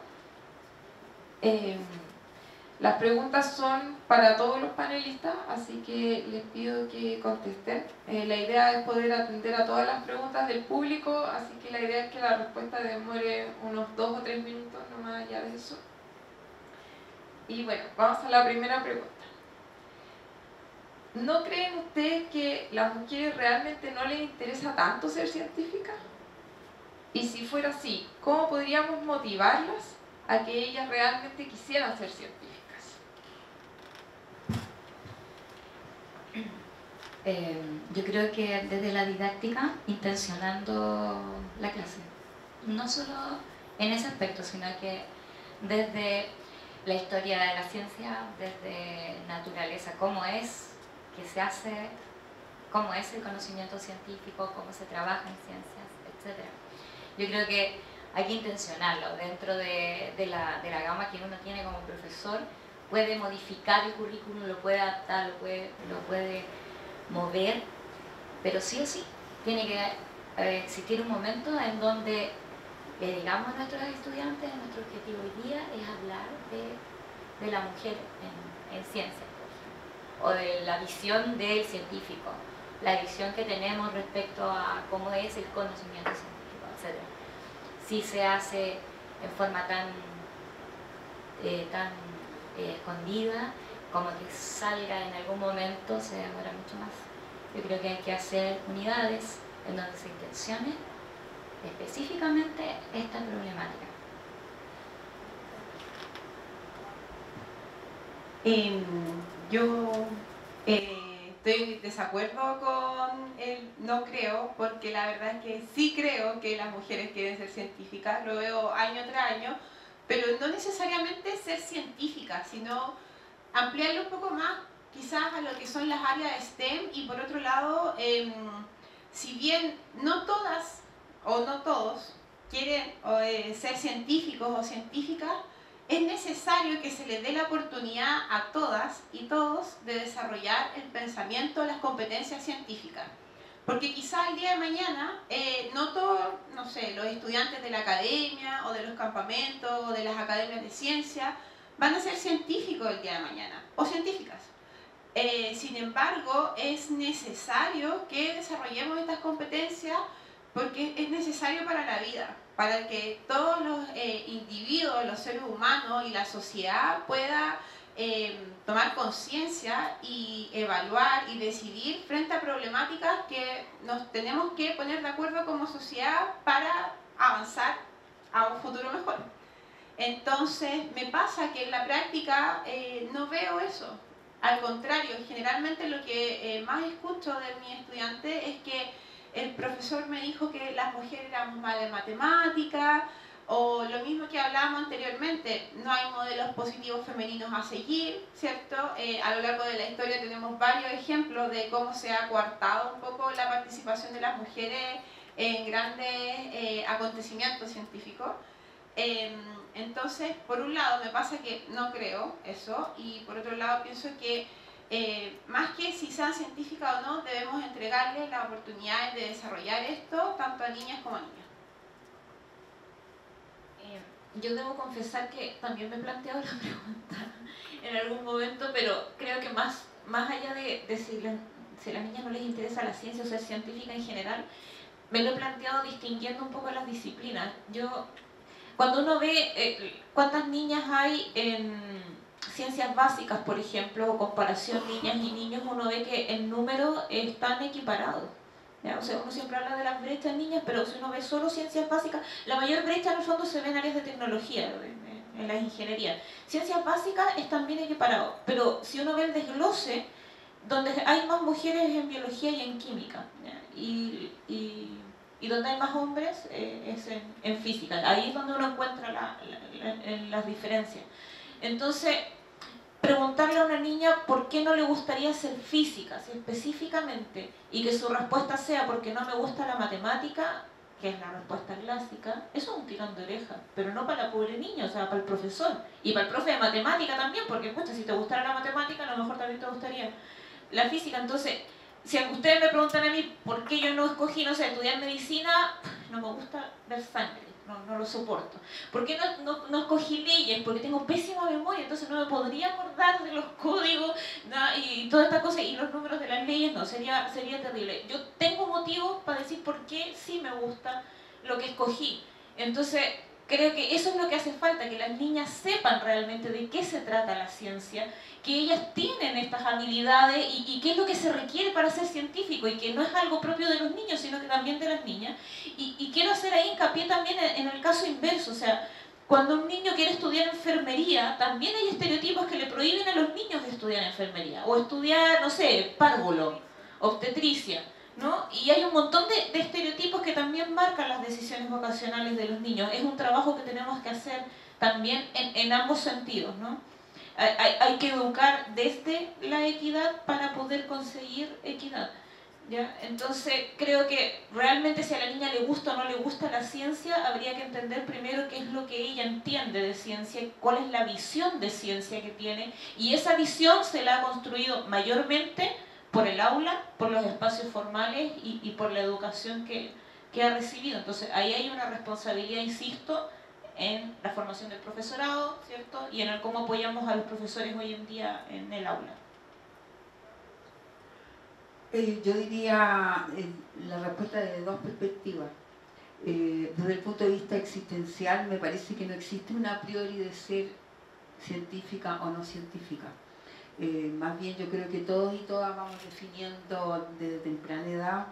Las preguntas son para todos los panelistas, así que les pido que contesten. La idea es poder atender a todas las preguntas del público, así que la idea es que la respuesta demore unos 2 o 3 minutos, no más allá de eso. Y bueno, vamos a la primera pregunta. ¿No creen ustedes que a las mujeres realmente no les interesa tanto ser científicas? Y si fuera así, ¿cómo podríamos motivarlas a que ellas realmente quisieran ser científicas? Yo creo que desde la didáctica, intencionando la clase, no solo en ese aspecto, sino que desde la historia de la ciencia, desde naturaleza, cómo es que se hace, cómo es el conocimiento científico, cómo se trabaja en ciencias, etc. Yo creo que hay que intencionarlo dentro de la gama que uno tiene como profesor. Puede modificar el currículum, lo puede adaptar, lo puede mover, pero sí o sí tiene que existir un momento en donde le digamos a nuestros estudiantes, nuestro objetivo hoy día es hablar de la mujer en ciencias, por ejemplo, o de la visión del científico, la visión que tenemos respecto a cómo es el conocimiento científico, etc. Si se hace en forma tan escondida, como que salga en algún momento, se demora mucho más. Yo creo que hay que hacer unidades en donde se intencione específicamente esta problemática. Yo estoy en desacuerdo con el no creo, porque la verdad es que sí creo que las mujeres quieren ser científicas, lo veo año tras año, pero no necesariamente ser científicas, sino ampliarlo un poco más quizás a lo que son las áreas STEM, y por otro lado, si bien no todas o no todos quieren ser científicos o científicas, es necesario que se les dé la oportunidad a todas y todos de desarrollar el pensamiento, las competencias científicas. Porque quizá el día de mañana, no todos, no sé, los estudiantes de la academia o de los campamentos o de las academias de ciencia van a ser científicos el día de mañana, o científicas. Sin embargo, es necesario que desarrollemos estas competencias porque es necesario para la vida, para que todos los individuos, los seres humanos y la sociedad pueda tomar conciencia y evaluar y decidir frente a problemáticas que nos tenemos que poner de acuerdo como sociedad para avanzar a un futuro mejor. Entonces, me pasa que en la práctica no veo eso. Al contrario, generalmente lo que más escucho de mis estudiantes es que el profesor me dijo que las mujeres éramos malas en matemáticas, o lo mismo que hablábamos anteriormente, no hay modelos positivos femeninos a seguir, ¿cierto? A lo largo de la historia tenemos varios ejemplos de cómo se ha coartado un poco la participación de las mujeres en grandes acontecimientos científicos. Entonces, por un lado me pasa que no creo eso, y por otro lado pienso que más que si sean científicas o no, debemos entregarles las oportunidades de desarrollar esto tanto a niñas como a niños. Yo debo confesar que también me he planteado la pregunta en algún momento, pero creo que más allá de si a las niñas no les interesa la ciencia o ser científica en general, me lo he planteado distinguiendo un poco las disciplinas. Cuando uno ve cuántas niñas hay en ciencias básicas, por ejemplo, o comparación niñas y niños, uno ve que en número están equiparados. ¿Ya? O sea, uno siempre habla de las brechas niñas, pero si uno ve solo ciencias básicas, la mayor brecha en el fondo se ve en áreas de tecnología, en las ingenierías. Ciencias básicas están bien equiparados, pero si uno ve el desglose, donde hay más mujeres en biología y en química, ¿ya? Y donde hay más hombres es en física. Ahí es donde uno encuentra las diferencias. Entonces, preguntarle a una niña por qué no le gustaría ser física, si específicamente, y que su respuesta sea porque no me gusta la matemática, que es la respuesta clásica, eso es un tirón de oreja, pero no para la pobre niña, o sea, para el profesor, y para el profe de matemática también, porque escucha, si te gustara la matemática, a lo mejor también te gustaría la física. Entonces, si ustedes me preguntan a mí por qué yo no escogí, no sé, estudiar medicina, no me gusta ver sangre, no lo soporto. ¿Por qué no escogí leyes? Porque tengo pésima memoria, entonces no me podría acordar de los códigos, ¿no? Y todas estas cosas, y los números de las leyes, no, sería terrible. Yo tengo motivos para decir por qué sí me gusta lo que escogí. Entonces, creo que eso es lo que hace falta, que las niñas sepan realmente de qué se trata la ciencia, que ellas tienen estas habilidades y qué es lo que se requiere para ser científico, y que no es algo propio de los niños, sino que también de las niñas. Y quiero hacer ahí hincapié también en el caso inverso, o sea, cuando un niño quiere estudiar enfermería, también hay estereotipos que le prohíben a los niños estudiar enfermería, o estudiar, no sé, párvulo, obstetricia, ¿no? Y hay un montón de estereotipos que también marcan las decisiones vocacionales de los niños. Es un trabajo que tenemos que hacer también en ambos sentidos, ¿no? Hay que educar desde la equidad para poder conseguir equidad, ¿ya? Entonces creo que realmente si a la niña le gusta o no le gusta la ciencia, habría que entender primero qué es lo que ella entiende de ciencia, cuál es la visión de ciencia que tiene, y esa visión se la ha construido mayormente por el aula, por los espacios formales y por la educación que que ha recibido. Entonces ahí hay una responsabilidad, insisto, en la formación del profesorado, ¿cierto? Y en el cómo apoyamos a los profesores hoy en día en el aula. Yo diría la respuesta desde dos perspectivas. Desde el punto de vista existencial, me parece que no existe una a priori de ser científica o no científica. Más bien yo creo que todos y todas vamos definiendo desde temprana edad,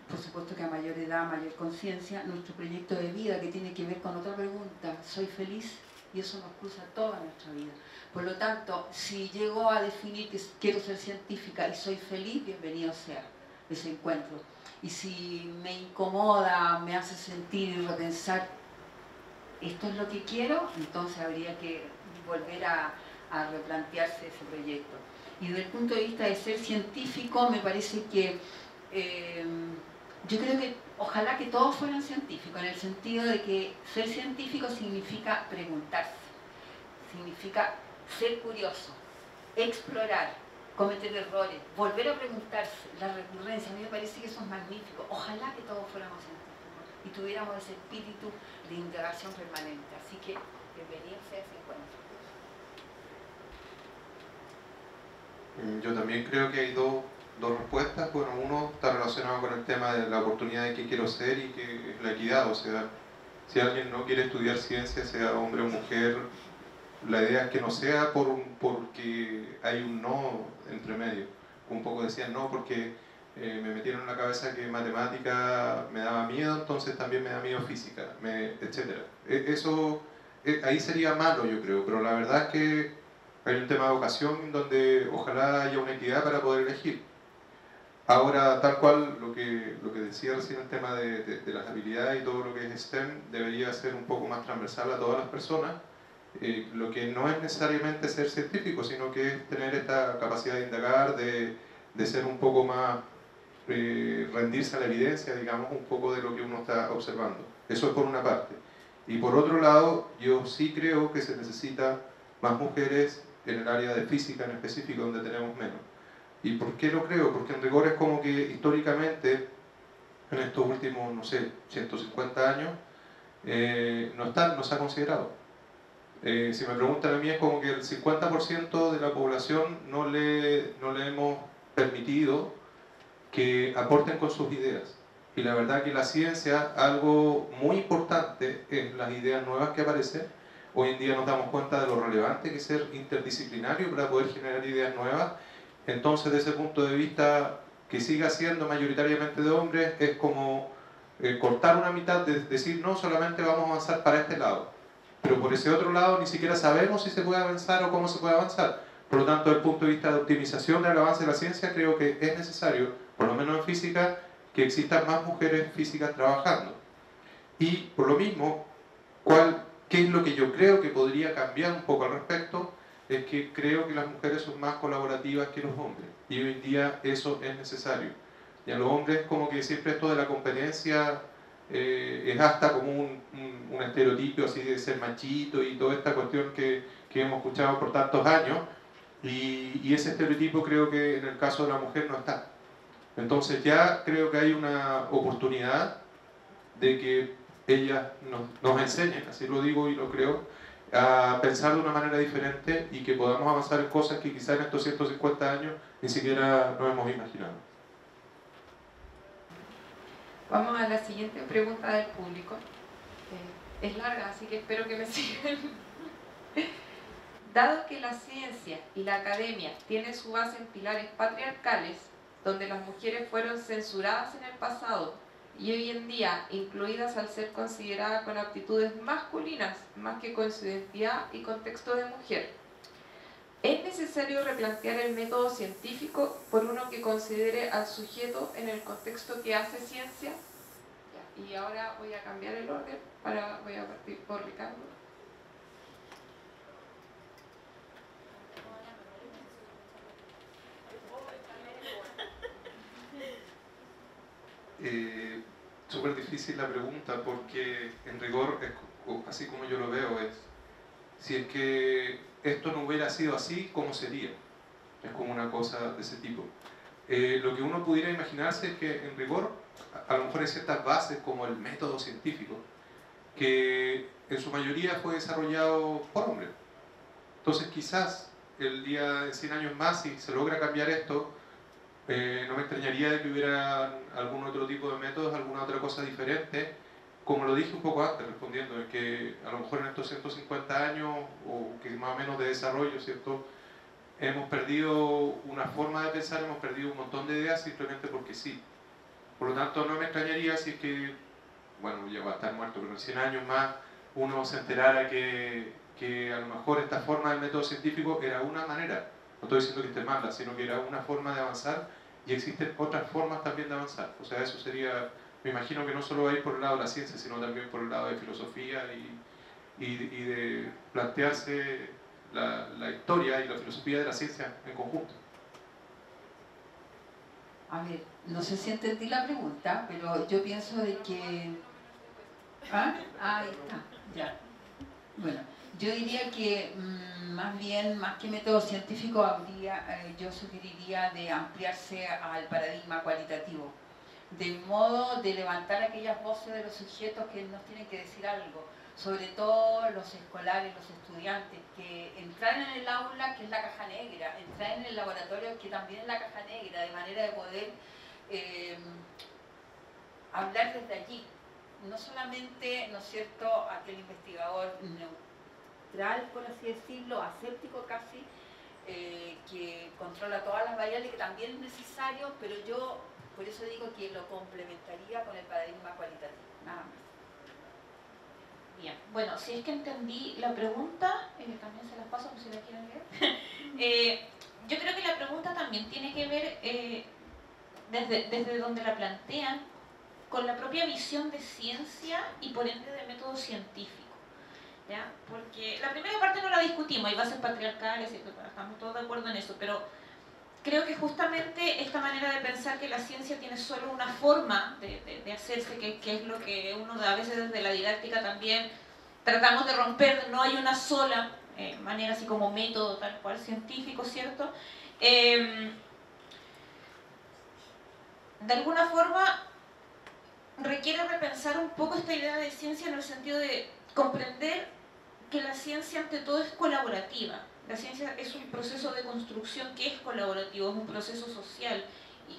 por supuesto que a mayor edad, mayor conciencia, nuestro proyecto de vida, que tiene que ver con otra pregunta: ¿soy feliz? Y eso nos cruza toda nuestra vida. Por lo tanto, si llego a definir que quiero ser científica y soy feliz, bienvenido sea ese encuentro. Y si me incomoda, me hace sentir y repensar, ¿esto es lo que quiero? Entonces habría que volver a replantearse ese proyecto. Y desde el punto de vista de ser científico, me parece que yo creo que ojalá que todos fueran científicos, en el sentido de que ser científico significa preguntarse, significa ser curioso, explorar, cometer errores, volver a preguntarse, la recurrencia. A mí me parece que eso es magnífico. Ojalá que todos fuéramos científicos y tuviéramos ese espíritu de indagación permanente. Así que bienvenidos a ese encuentro. Yo también creo que hay dos respuestas. Bueno, uno está relacionado con el tema de la oportunidad de qué quiero ser y que es la equidad. O sea, si alguien no quiere estudiar ciencia, sea hombre o mujer, la idea es que no sea porque hay un no entre medio. Un poco decían no porque me metieron en la cabeza que matemática me daba miedo, entonces también me da miedo física, etc. Eso ahí sería malo, yo creo, pero la verdad es que hay un tema de vocación donde ojalá haya una equidad para poder elegir. Ahora, tal cual lo que decía recién, el tema de las habilidades y todo lo que es STEM debería ser un poco más transversal a todas las personas. Lo que no es necesariamente ser científico, sino que es tener esta capacidad de indagar, de ser un poco más, rendirse a la evidencia, digamos, un poco de lo que uno está observando. Eso es por una parte. Y por otro lado, yo sí creo que se necesita más mujeres en el área de física en específico, donde tenemos menos. ¿Y por qué lo creo? Porque en rigor es como que históricamente, en estos últimos, no sé, 150 años, no se ha considerado. Si me preguntan a mí, es como que el 50% de la población no le hemos permitido que aporten con sus ideas. Y la verdad que la ciencia, algo muy importante es las ideas nuevas que aparecen. Hoy en día nos damos cuenta de lo relevante que es ser interdisciplinario para poder generar ideas nuevas. Entonces, desde ese punto de vista, que siga siendo mayoritariamente de hombres, es como cortar una mitad, de decir, no, solamente vamos a avanzar para este lado. Pero por ese otro lado ni siquiera sabemos si se puede avanzar o cómo se puede avanzar. Por lo tanto, desde el punto de vista de optimización del avance de la ciencia, creo que es necesario, por lo menos en física, que existan más mujeres físicas trabajando. Y por lo mismo, ¿qué es lo que yo creo que podría cambiar un poco al respecto? Es que creo que las mujeres son más colaborativas que los hombres. Y hoy en día eso es necesario. Y a los hombres como que siempre esto de la competencia es hasta como un estereotipo así de ser machito y toda esta cuestión que hemos escuchado por tantos años. Y ese estereotipo creo que en el caso de la mujer no está. Entonces ya creo que hay una oportunidad de que ellas nos enseñen, así lo digo y lo creo, a pensar de una manera diferente y que podamos avanzar en cosas que quizás en estos 150 años ni siquiera nos hemos imaginado. Vamos a la siguiente pregunta del público. Es larga, así que espero que me sigan. Dado que la ciencia y la academia tienen su base en pilares patriarcales, donde las mujeres fueron censuradas en el pasado y hoy en día incluidas al ser consideradas con aptitudes masculinas más que con su identidad y contexto de mujer, ¿es necesario replantear el método científico por uno que considere al sujeto en el contexto que hace ciencia? Y ahora voy a cambiar el orden, voy a partir por Ricardo. Súper difícil la pregunta porque en rigor, así como yo lo veo, es si es que esto no hubiera sido así, ¿cómo sería? Es como una cosa de ese tipo. Lo que uno pudiera imaginarse es que en rigor a lo mejor hay ciertas bases como el método científico, que en su mayoría fue desarrollado por hombres. Entonces quizás el día de 100 años más, si se logra cambiar esto, no me extrañaría de que hubiera algún otro tipo de métodos, alguna otra cosa diferente. Como lo dije un poco antes, respondiendo, es que a lo mejor en estos 150 años, o que más o menos de desarrollo, ¿cierto?, hemos perdido una forma de pensar, hemos perdido un montón de ideas simplemente porque sí. Por lo tanto, no me extrañaría si es que, bueno, ya va a estar muerto, pero en 100 años más uno se enterara que a lo mejor esta forma del método científico era una manera, no estoy diciendo que esté mala, sino que era una forma de avanzar y existen otras formas también de avanzar. O sea, eso sería... Me imagino que no solo va a ir por el lado de la ciencia, sino también por el lado de filosofía y de plantearse la historia y la filosofía de la ciencia en conjunto. A ver, no sé si entendí la pregunta, pero yo pienso de que... ¿Ah? Ahí está, ya. Bueno, yo diría que más bien, más que método científico, yo sugeriría de ampliarse al paradigma cualitativo, de modo de levantar aquellas voces de los sujetos que nos tienen que decir algo, sobre todo los escolares, los estudiantes, que entrar en el aula, que es la caja negra, entrar en el laboratorio, que también es la caja negra, de manera de poder hablar desde allí. No solamente, ¿no es cierto?, aquel investigador neutral, por así decirlo, aséptico casi, que controla todas las variables, que también es necesario, pero yo por eso digo que lo complementaría con el paradigma cualitativo, nada más. Bien, bueno, si es que entendí la pregunta, también se las paso por si la quieren leer. Yo creo que la pregunta también tiene que ver, desde donde la plantean, con la propia visión de ciencia y por ende de método científico, ¿ya? Porque la primera parte no la discutimos, hay bases patriarcales, estamos todos de acuerdo en eso, pero creo que justamente esta manera de pensar que la ciencia tiene solo una forma de hacerse, que es lo que uno a veces desde la didáctica también tratamos de romper, no hay una sola manera así como método tal cual científico, ¿cierto? De alguna forma requiere repensar un poco esta idea de ciencia en el sentido de comprender que la ciencia ante todo es colaborativa. La ciencia es un proceso de construcción que es colaborativo, es un proceso social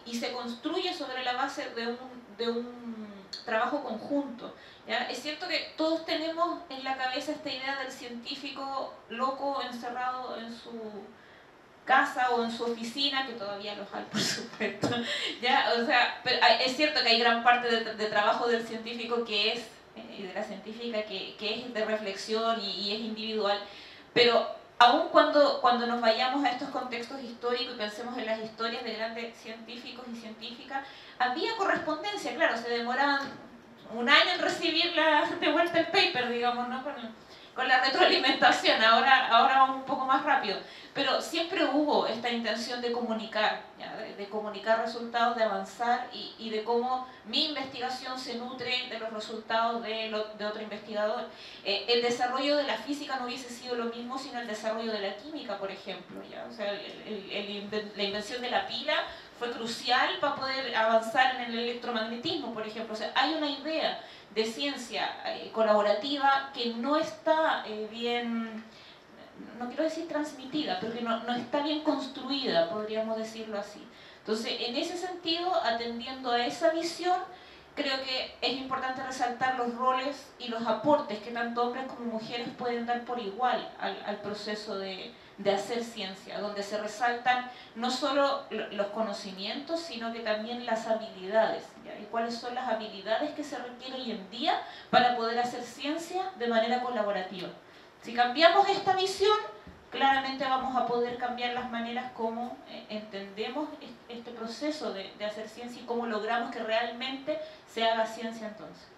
y se construye sobre la base de un trabajo conjunto, ¿ya? Es cierto que todos tenemos en la cabeza esta idea del científico loco encerrado en su casa o en su oficina, que todavía los hay, por supuesto, ¿ya? O sea, pero es cierto que hay gran parte de trabajo del científico que es, y de la científica que es de reflexión y es individual, pero aun cuando nos vayamos a estos contextos históricos y pensemos en las historias de grandes científicos y científicas, había correspondencia, claro, se demoraban un año en recibir de vuelta el paper, digamos, ¿no? Con la retroalimentación, ahora vamos un poco más rápido, pero siempre hubo esta intención de comunicar, ¿ya? De comunicar resultados, de avanzar y de cómo mi investigación se nutre de los resultados de otro investigador. El desarrollo de la física no hubiese sido lo mismo sin el desarrollo de la química, por ejemplo, ¿ya? O sea, la invención de la pila fue crucial para poder avanzar en el electromagnetismo, por ejemplo. O sea, hay una idea de ciencia colaborativa que no está bien, no quiero decir transmitida, pero que no está bien construida, podríamos decirlo así. Entonces, en ese sentido, atendiendo a esa visión, creo que es importante resaltar los roles y los aportes que tanto hombres como mujeres pueden dar por igual al proceso de hacer ciencia, donde se resaltan no solo los conocimientos, sino que también las habilidades, ¿ya? Y cuáles son las habilidades que se requieren hoy en día para poder hacer ciencia de manera colaborativa. Si cambiamos esta visión, claramente vamos a poder cambiar las maneras como entendemos este proceso de hacer ciencia y cómo logramos que realmente se haga ciencia entonces.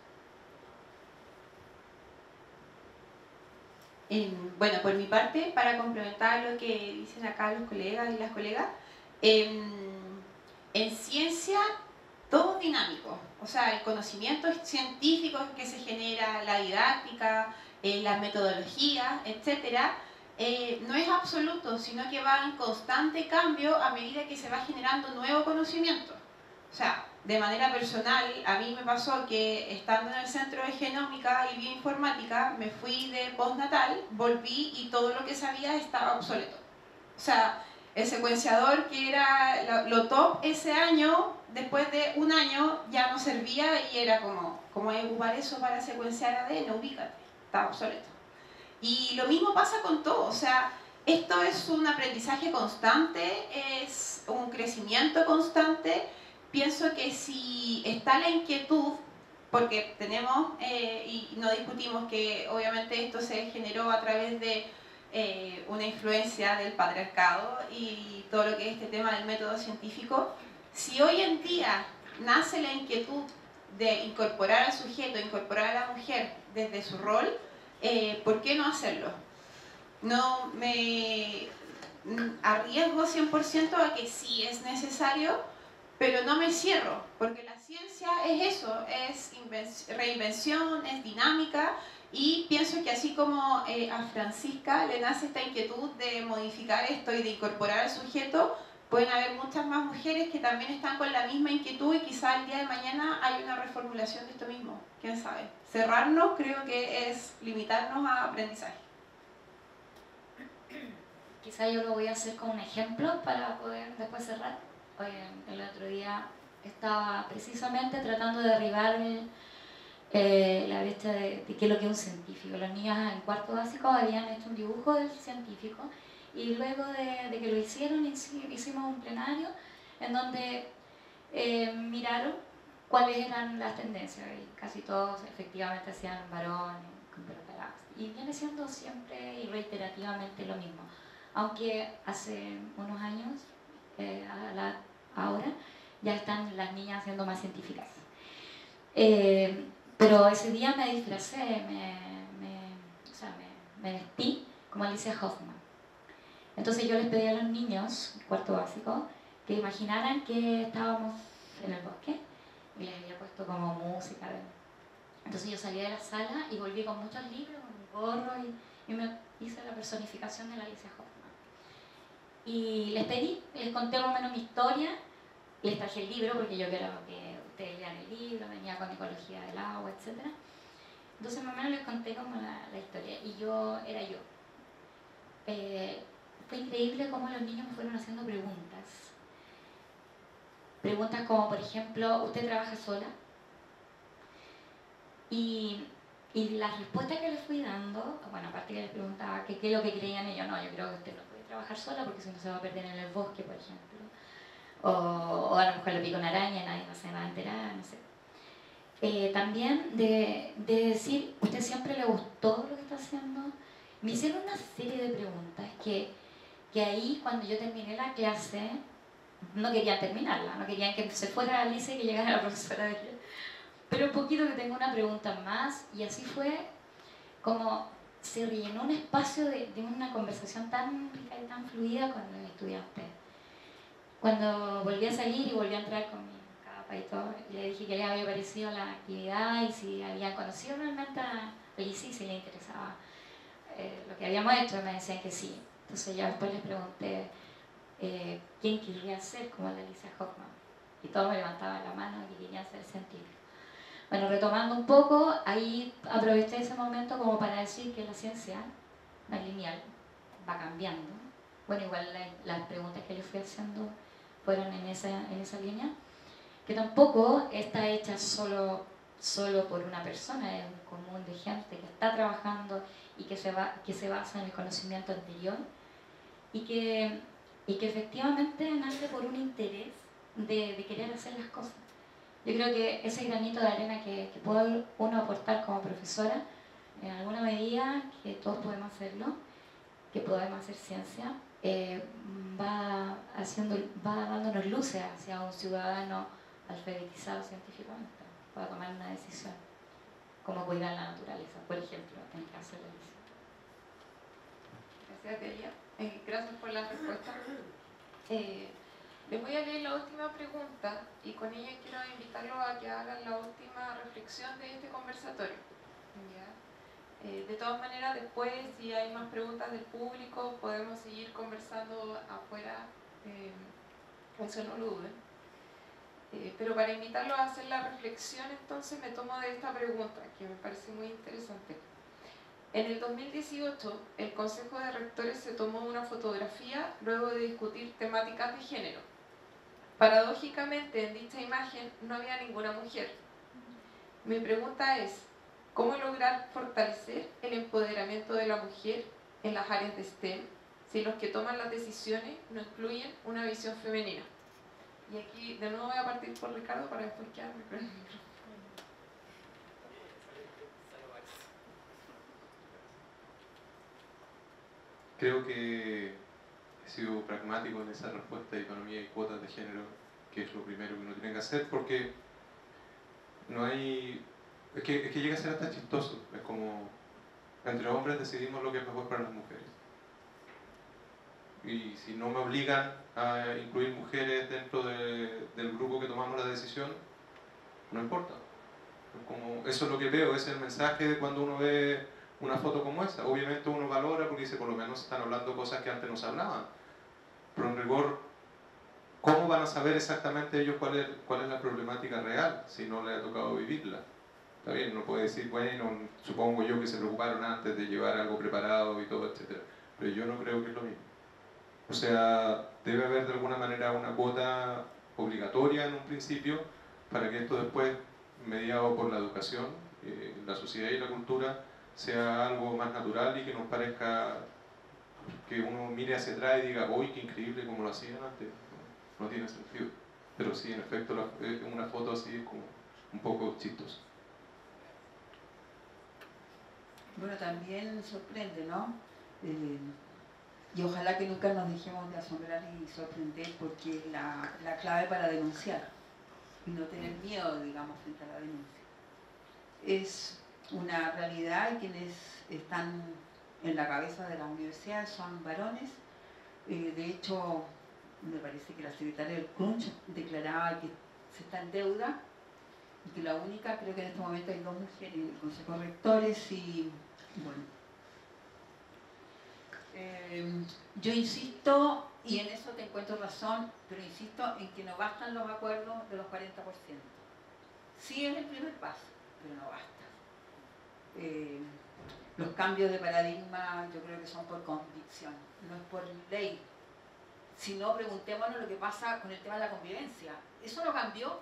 Bueno, por mi parte, para complementar lo que dicen acá los colegas y las colegas, en ciencia todo es dinámico, o sea, el conocimiento científico que se genera, la didáctica, las metodologías, etcétera, no es absoluto, sino que va en constante cambio a medida que se va generando nuevo conocimiento. O sea, de manera personal, a mí me pasó que estando en el centro de genómica y bioinformática, me fui de postnatal, volví y todo lo que sabía estaba obsoleto. O sea, el secuenciador que era lo top ese año, después de un año ya no servía y era como hay que ocupar eso para secuenciar ADN, ubícate, estaba obsoleto. Y lo mismo pasa con todo, o sea, esto es un aprendizaje constante, es un crecimiento constante. Pienso que si está la inquietud, porque tenemos, y no discutimos que obviamente esto se generó a través de una influencia del patriarcado y todo lo que es este tema del método científico, si hoy en día nace la inquietud de incorporar al sujeto, incorporar a la mujer desde su rol, ¿por qué no hacerlo? No me arriesgo 100% a que sí es necesario, pero no me cierro, porque la ciencia es eso, es reinvención, es dinámica, y pienso que así como a Francisca le nace esta inquietud de modificar esto y de incorporar al sujeto, pueden haber muchas más mujeres que también están con la misma inquietud y quizá el día de mañana hay una reformulación de esto mismo, quién sabe. Cerrarnos creo que es limitarnos a aprendizaje. Quizá yo lo voy a hacer como un ejemplo para poder después cerrar. El otro día estaba precisamente tratando de derribar la brecha de qué es lo que es un científico. Los niños en cuarto básico habían hecho un dibujo del científico y luego de que lo hicieron hicimos un plenario en donde miraron cuáles eran las tendencias y casi todos efectivamente hacían varones con pelo pelado. Y viene siendo siempre y reiterativamente lo mismo. Aunque hace unos años, ahora, ya están las niñas siendo más científicas. Pero ese día me disfracé, me vestí como Alicia Hoffman. Entonces yo les pedí a los niños, cuarto básico, que imaginaran que estábamos en el bosque y les había puesto como música. Entonces yo salí de la sala y volví con muchos libros, con un gorro y me hice la personificación de la Alicia Hoffman. Y les pedí, les conté más o menos mi historia, les traje el libro porque yo quiero que ustedes lean el libro, venía con ecología del agua, etc. Entonces más o menos les conté como la historia y yo era yo. Fue increíble cómo los niños me fueron haciendo preguntas. Preguntas como, por ejemplo, ¿usted trabaja sola? Y las respuestas que les fui dando, bueno, aparte que les preguntaba qué es lo que creían ellos, no, yo creo que usted no puede trabajar sola porque si no se va a perder en el bosque, por ejemplo. O a lo mejor le pica una araña y nadie se va a enterar, no sé. También de decir, ¿usted siempre le gustó lo que está haciendo? Me hicieron una serie de preguntas que ahí cuando yo terminé la clase no querían terminarla, no querían que se fuera Alicia y que llegara la profesora de ella. Pero un poquito que tengo una pregunta más y así fue como se rellenó un espacio de una conversación tan rica y tan fluida con los estudiantes. Cuando volví a salir y volví a entrar con mi capa y todo, le dije que les había parecido la actividad y si habían conocido realmente a Alicia y si le interesaba lo que habíamos hecho, y me decían que sí. Entonces yo después les pregunté quién quería ser como la Alicia Hoffman y todos me levantaban la mano y querían ser científicos. Bueno, retomando un poco, ahí aproveché ese momento como para decir que la ciencia no es lineal, va cambiando. Bueno, igual las preguntas que le fui haciendo fueron en esa línea, que tampoco está hecha solo por una persona, es un común de gente que está trabajando y que se basa en el conocimiento anterior y que efectivamente nace por un interés de querer hacer las cosas. Yo creo que ese granito de arena que puede uno aportar como profesora, en alguna medida, que todos podemos hacerlo, que podemos hacer ciencia, va dándonos luces hacia un ciudadano alfabetizado científicamente, para tomar una decisión, como cuidar la naturaleza, por ejemplo, en el caso de la Alicia. Gracias, Delia. Gracias por la respuesta. Les voy a leer la última pregunta y con ella quiero invitarlos a que hagan la última reflexión de este conversatorio. ¿Ya? De todas maneras, después, si hay más preguntas del público, podemos seguir conversando afuera, eso no lo duden. Pero para invitarlos a hacer la reflexión, entonces me tomo de esta pregunta, que me parece muy interesante. En el 2018, el Consejo de Rectores se tomó una fotografía luego de discutir temáticas de género. Paradójicamente, en dicha imagen no había ninguna mujer. Mi pregunta es, ¿cómo lograr fortalecer el empoderamiento de la mujer en las áreas de STEM si los que toman las decisiones no incluyen una visión femenina? Y aquí de nuevo voy a partir por Ricardo para después quedarme con el micrófono. Creo que he sido pragmático en esa respuesta de economía y cuotas de género, que es lo primero que uno tiene que hacer, porque no hay... Es que llega a ser hasta chistoso. Es como, entre hombres decidimos lo que es mejor para las mujeres. Y si no me obligan a incluir mujeres dentro del grupo que tomamos la decisión, no importa. Es como, eso es lo que veo, ese es el mensaje de cuando uno ve una foto como esa. Obviamente uno valora porque dice, por lo menos están hablando cosas que antes no se hablaban. Pero en rigor, ¿cómo van a saber exactamente ellos cuál es la problemática real si no les ha tocado vivirla? Está bien, uno puede decir, bueno, supongo yo que se preocuparon antes de llevar algo preparado y todo, etc. Pero yo no creo que es lo mismo. O sea, debe haber de alguna manera una cuota obligatoria en un principio para que esto después, mediado por la educación, la sociedad y la cultura, sea algo más natural y que nos parezca que uno mire hacia atrás y diga, uy, qué increíble como lo hacían antes. No tiene sentido. Pero sí, en efecto, una foto así es como un poco chistosa. Bueno, también sorprende, ¿no? Y ojalá que nunca nos dejemos de asombrar y sorprender, porque es la clave para denunciar y no tener miedo, digamos, frente a la denuncia. Es una realidad y quienes están en la cabeza de la universidad son varones. De hecho, me parece que la secretaria del CRUNCH declaraba que se está en deuda y que la única, creo que en este momento hay 2 mujeres en el Consejo de Rectores y bueno. Yo insisto, y en eso te encuentro razón, pero insisto en que no bastan los acuerdos de los 40%. Sí es el primer paso, pero no basta. Los cambios de paradigma yo creo que son por convicción, no es por ley. Si no, preguntémonos lo que pasa con el tema de la convivencia. Eso no cambió,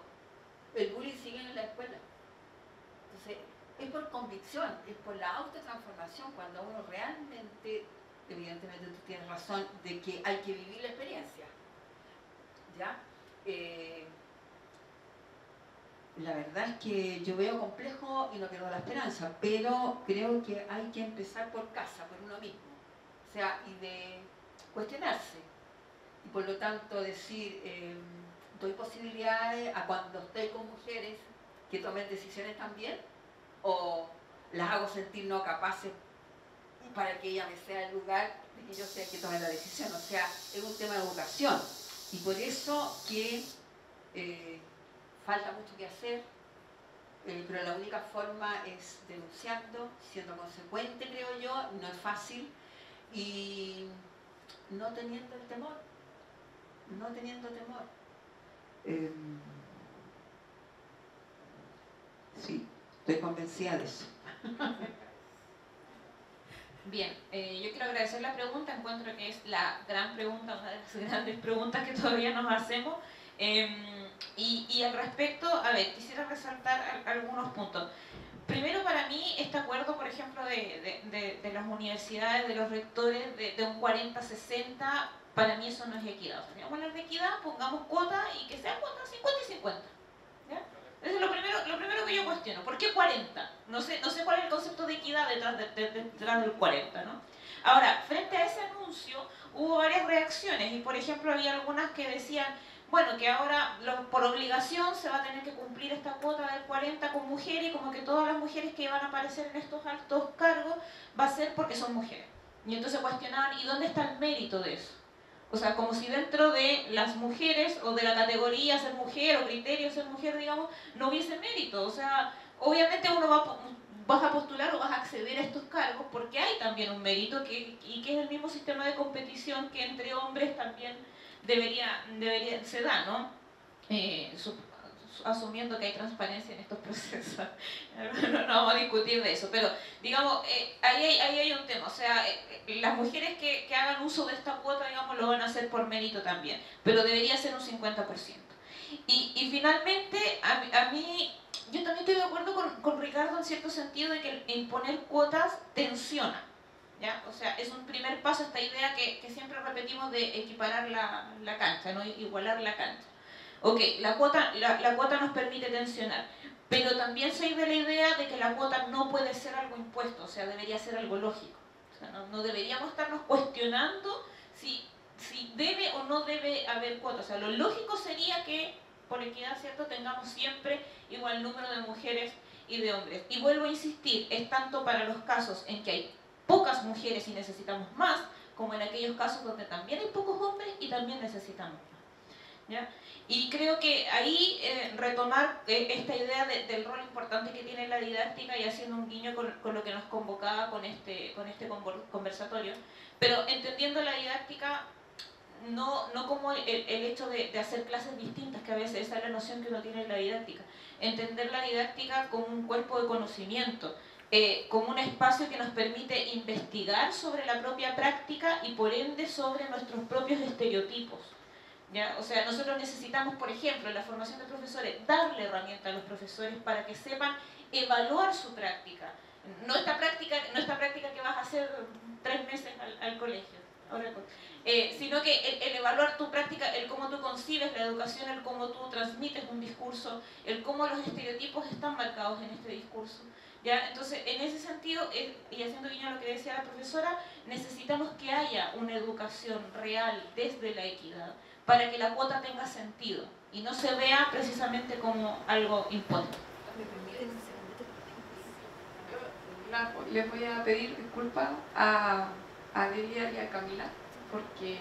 el bullying sigue en la escuela. Entonces, es por convicción, es por la autotransformación, cuando uno realmente, evidentemente tú tienes razón, de que hay que vivir la experiencia. ¿Ya? La verdad es que yo veo complejo y no pierdo la esperanza, pero creo que hay que empezar por casa, por uno mismo. O sea, y de cuestionarse. Y por lo tanto decir, doy posibilidades a cuando estoy con mujeres que tomen decisiones también, o las hago sentir no capaces para que ella me sea el lugar de que yo sea el que tome la decisión. O sea, es un tema de educación. Y por eso que falta mucho que hacer, pero la única forma es denunciando, siendo consecuente, creo yo, no es fácil, y no teniendo el temor, no teniendo temor. Sí, estoy convencida de eso. Bien, yo quiero agradecer la pregunta, encuentro que es la gran pregunta, una de las grandes preguntas que todavía nos hacemos. Y al respecto, a ver, quisiera resaltar algunos puntos. Primero, para mí, este acuerdo, por ejemplo, de las universidades, de los rectores, de un 40-60, para mí eso no es equidad. O sea, si vamos a hablar de equidad, pongamos cuotas y que sean cuotas 50 y 50. ¿Ya? Eso es lo primero que yo cuestiono. ¿Por qué 40? No sé cuál es el concepto de equidad detrás del 40, ¿no? Ahora, frente a ese anuncio, hubo varias reacciones y, por ejemplo, había algunas que decían, bueno, que ahora por obligación se va a tener que cumplir esta cuota del 40 con mujeres y como que todas las mujeres que van a aparecer en estos altos cargos va a ser porque son mujeres. Y entonces cuestionaban, ¿y dónde está el mérito de eso? O sea, como si dentro de las mujeres o de la categoría ser mujer o criterio ser mujer, digamos, no hubiese mérito. O sea, obviamente uno vas a postular o vas a acceder a estos cargos porque hay también un mérito y que es el mismo sistema de competición que entre hombres también debería se da, ¿no? asumiendo que hay transparencia en estos procesos. No vamos a discutir de eso, pero digamos, ahí hay un tema. O sea, las mujeres que hagan uso de esta cuota, digamos, lo van a hacer por mérito también, pero debería ser un 50%. Y finalmente, a mí, yo también estoy de acuerdo con Ricardo en cierto sentido de que imponer cuotas tensiona. ¿Ya? O sea, es un primer paso esta idea que siempre repetimos de equiparar la cancha, ¿no? Igualar la cancha. Ok, la cuota nos permite tensionar, pero también soy de la idea de que la cuota no puede ser algo impuesto, o sea, debería ser algo lógico. O sea, no deberíamos estarnos cuestionando si debe o no debe haber cuota. O sea, lo lógico sería que, por equidad, ¿cierto?, tengamos siempre igual número de mujeres y de hombres. Y vuelvo a insistir, es tanto para los casos en que hay pocas mujeres y necesitamos más, como en aquellos casos donde también hay pocos hombres y también necesitamos más. ¿Ya? Y creo que ahí retomar esta idea del rol importante que tiene la didáctica y haciendo un guiño con lo que nos convocaba con este conversatorio, pero entendiendo la didáctica no como el hecho de hacer clases distintas, que a veces esa es la noción que uno tiene en la didáctica, entender la didáctica como un cuerpo de conocimiento, como un espacio que nos permite investigar sobre la propia práctica y por ende sobre nuestros propios estereotipos. ¿Ya? O sea, nosotros necesitamos, por ejemplo, en la formación de profesores, darle herramientas a los profesores para que sepan evaluar su práctica. No esta práctica que vas a hacer 3 meses al colegio, sino que el evaluar tu práctica, el cómo tú concibes la educación, el cómo tú transmites un discurso, el cómo los estereotipos están marcados en este discurso. ¿Ya? Entonces, en ese sentido, y haciendo guiño a lo que decía la profesora, necesitamos que haya una educación real desde la equidad para que la cuota tenga sentido y no se vea precisamente como algo impuesto. Les voy a pedir disculpas a Delia y a Camila porque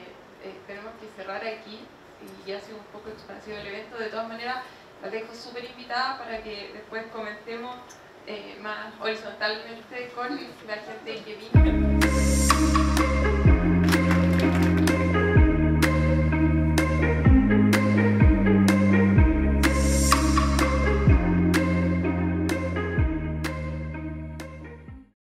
tenemos que cerrar aquí y ya ha sido un poco expansivo el evento. De todas maneras, las dejo súper invitadas para que después comentemos más horizontalmente con la gente que vino.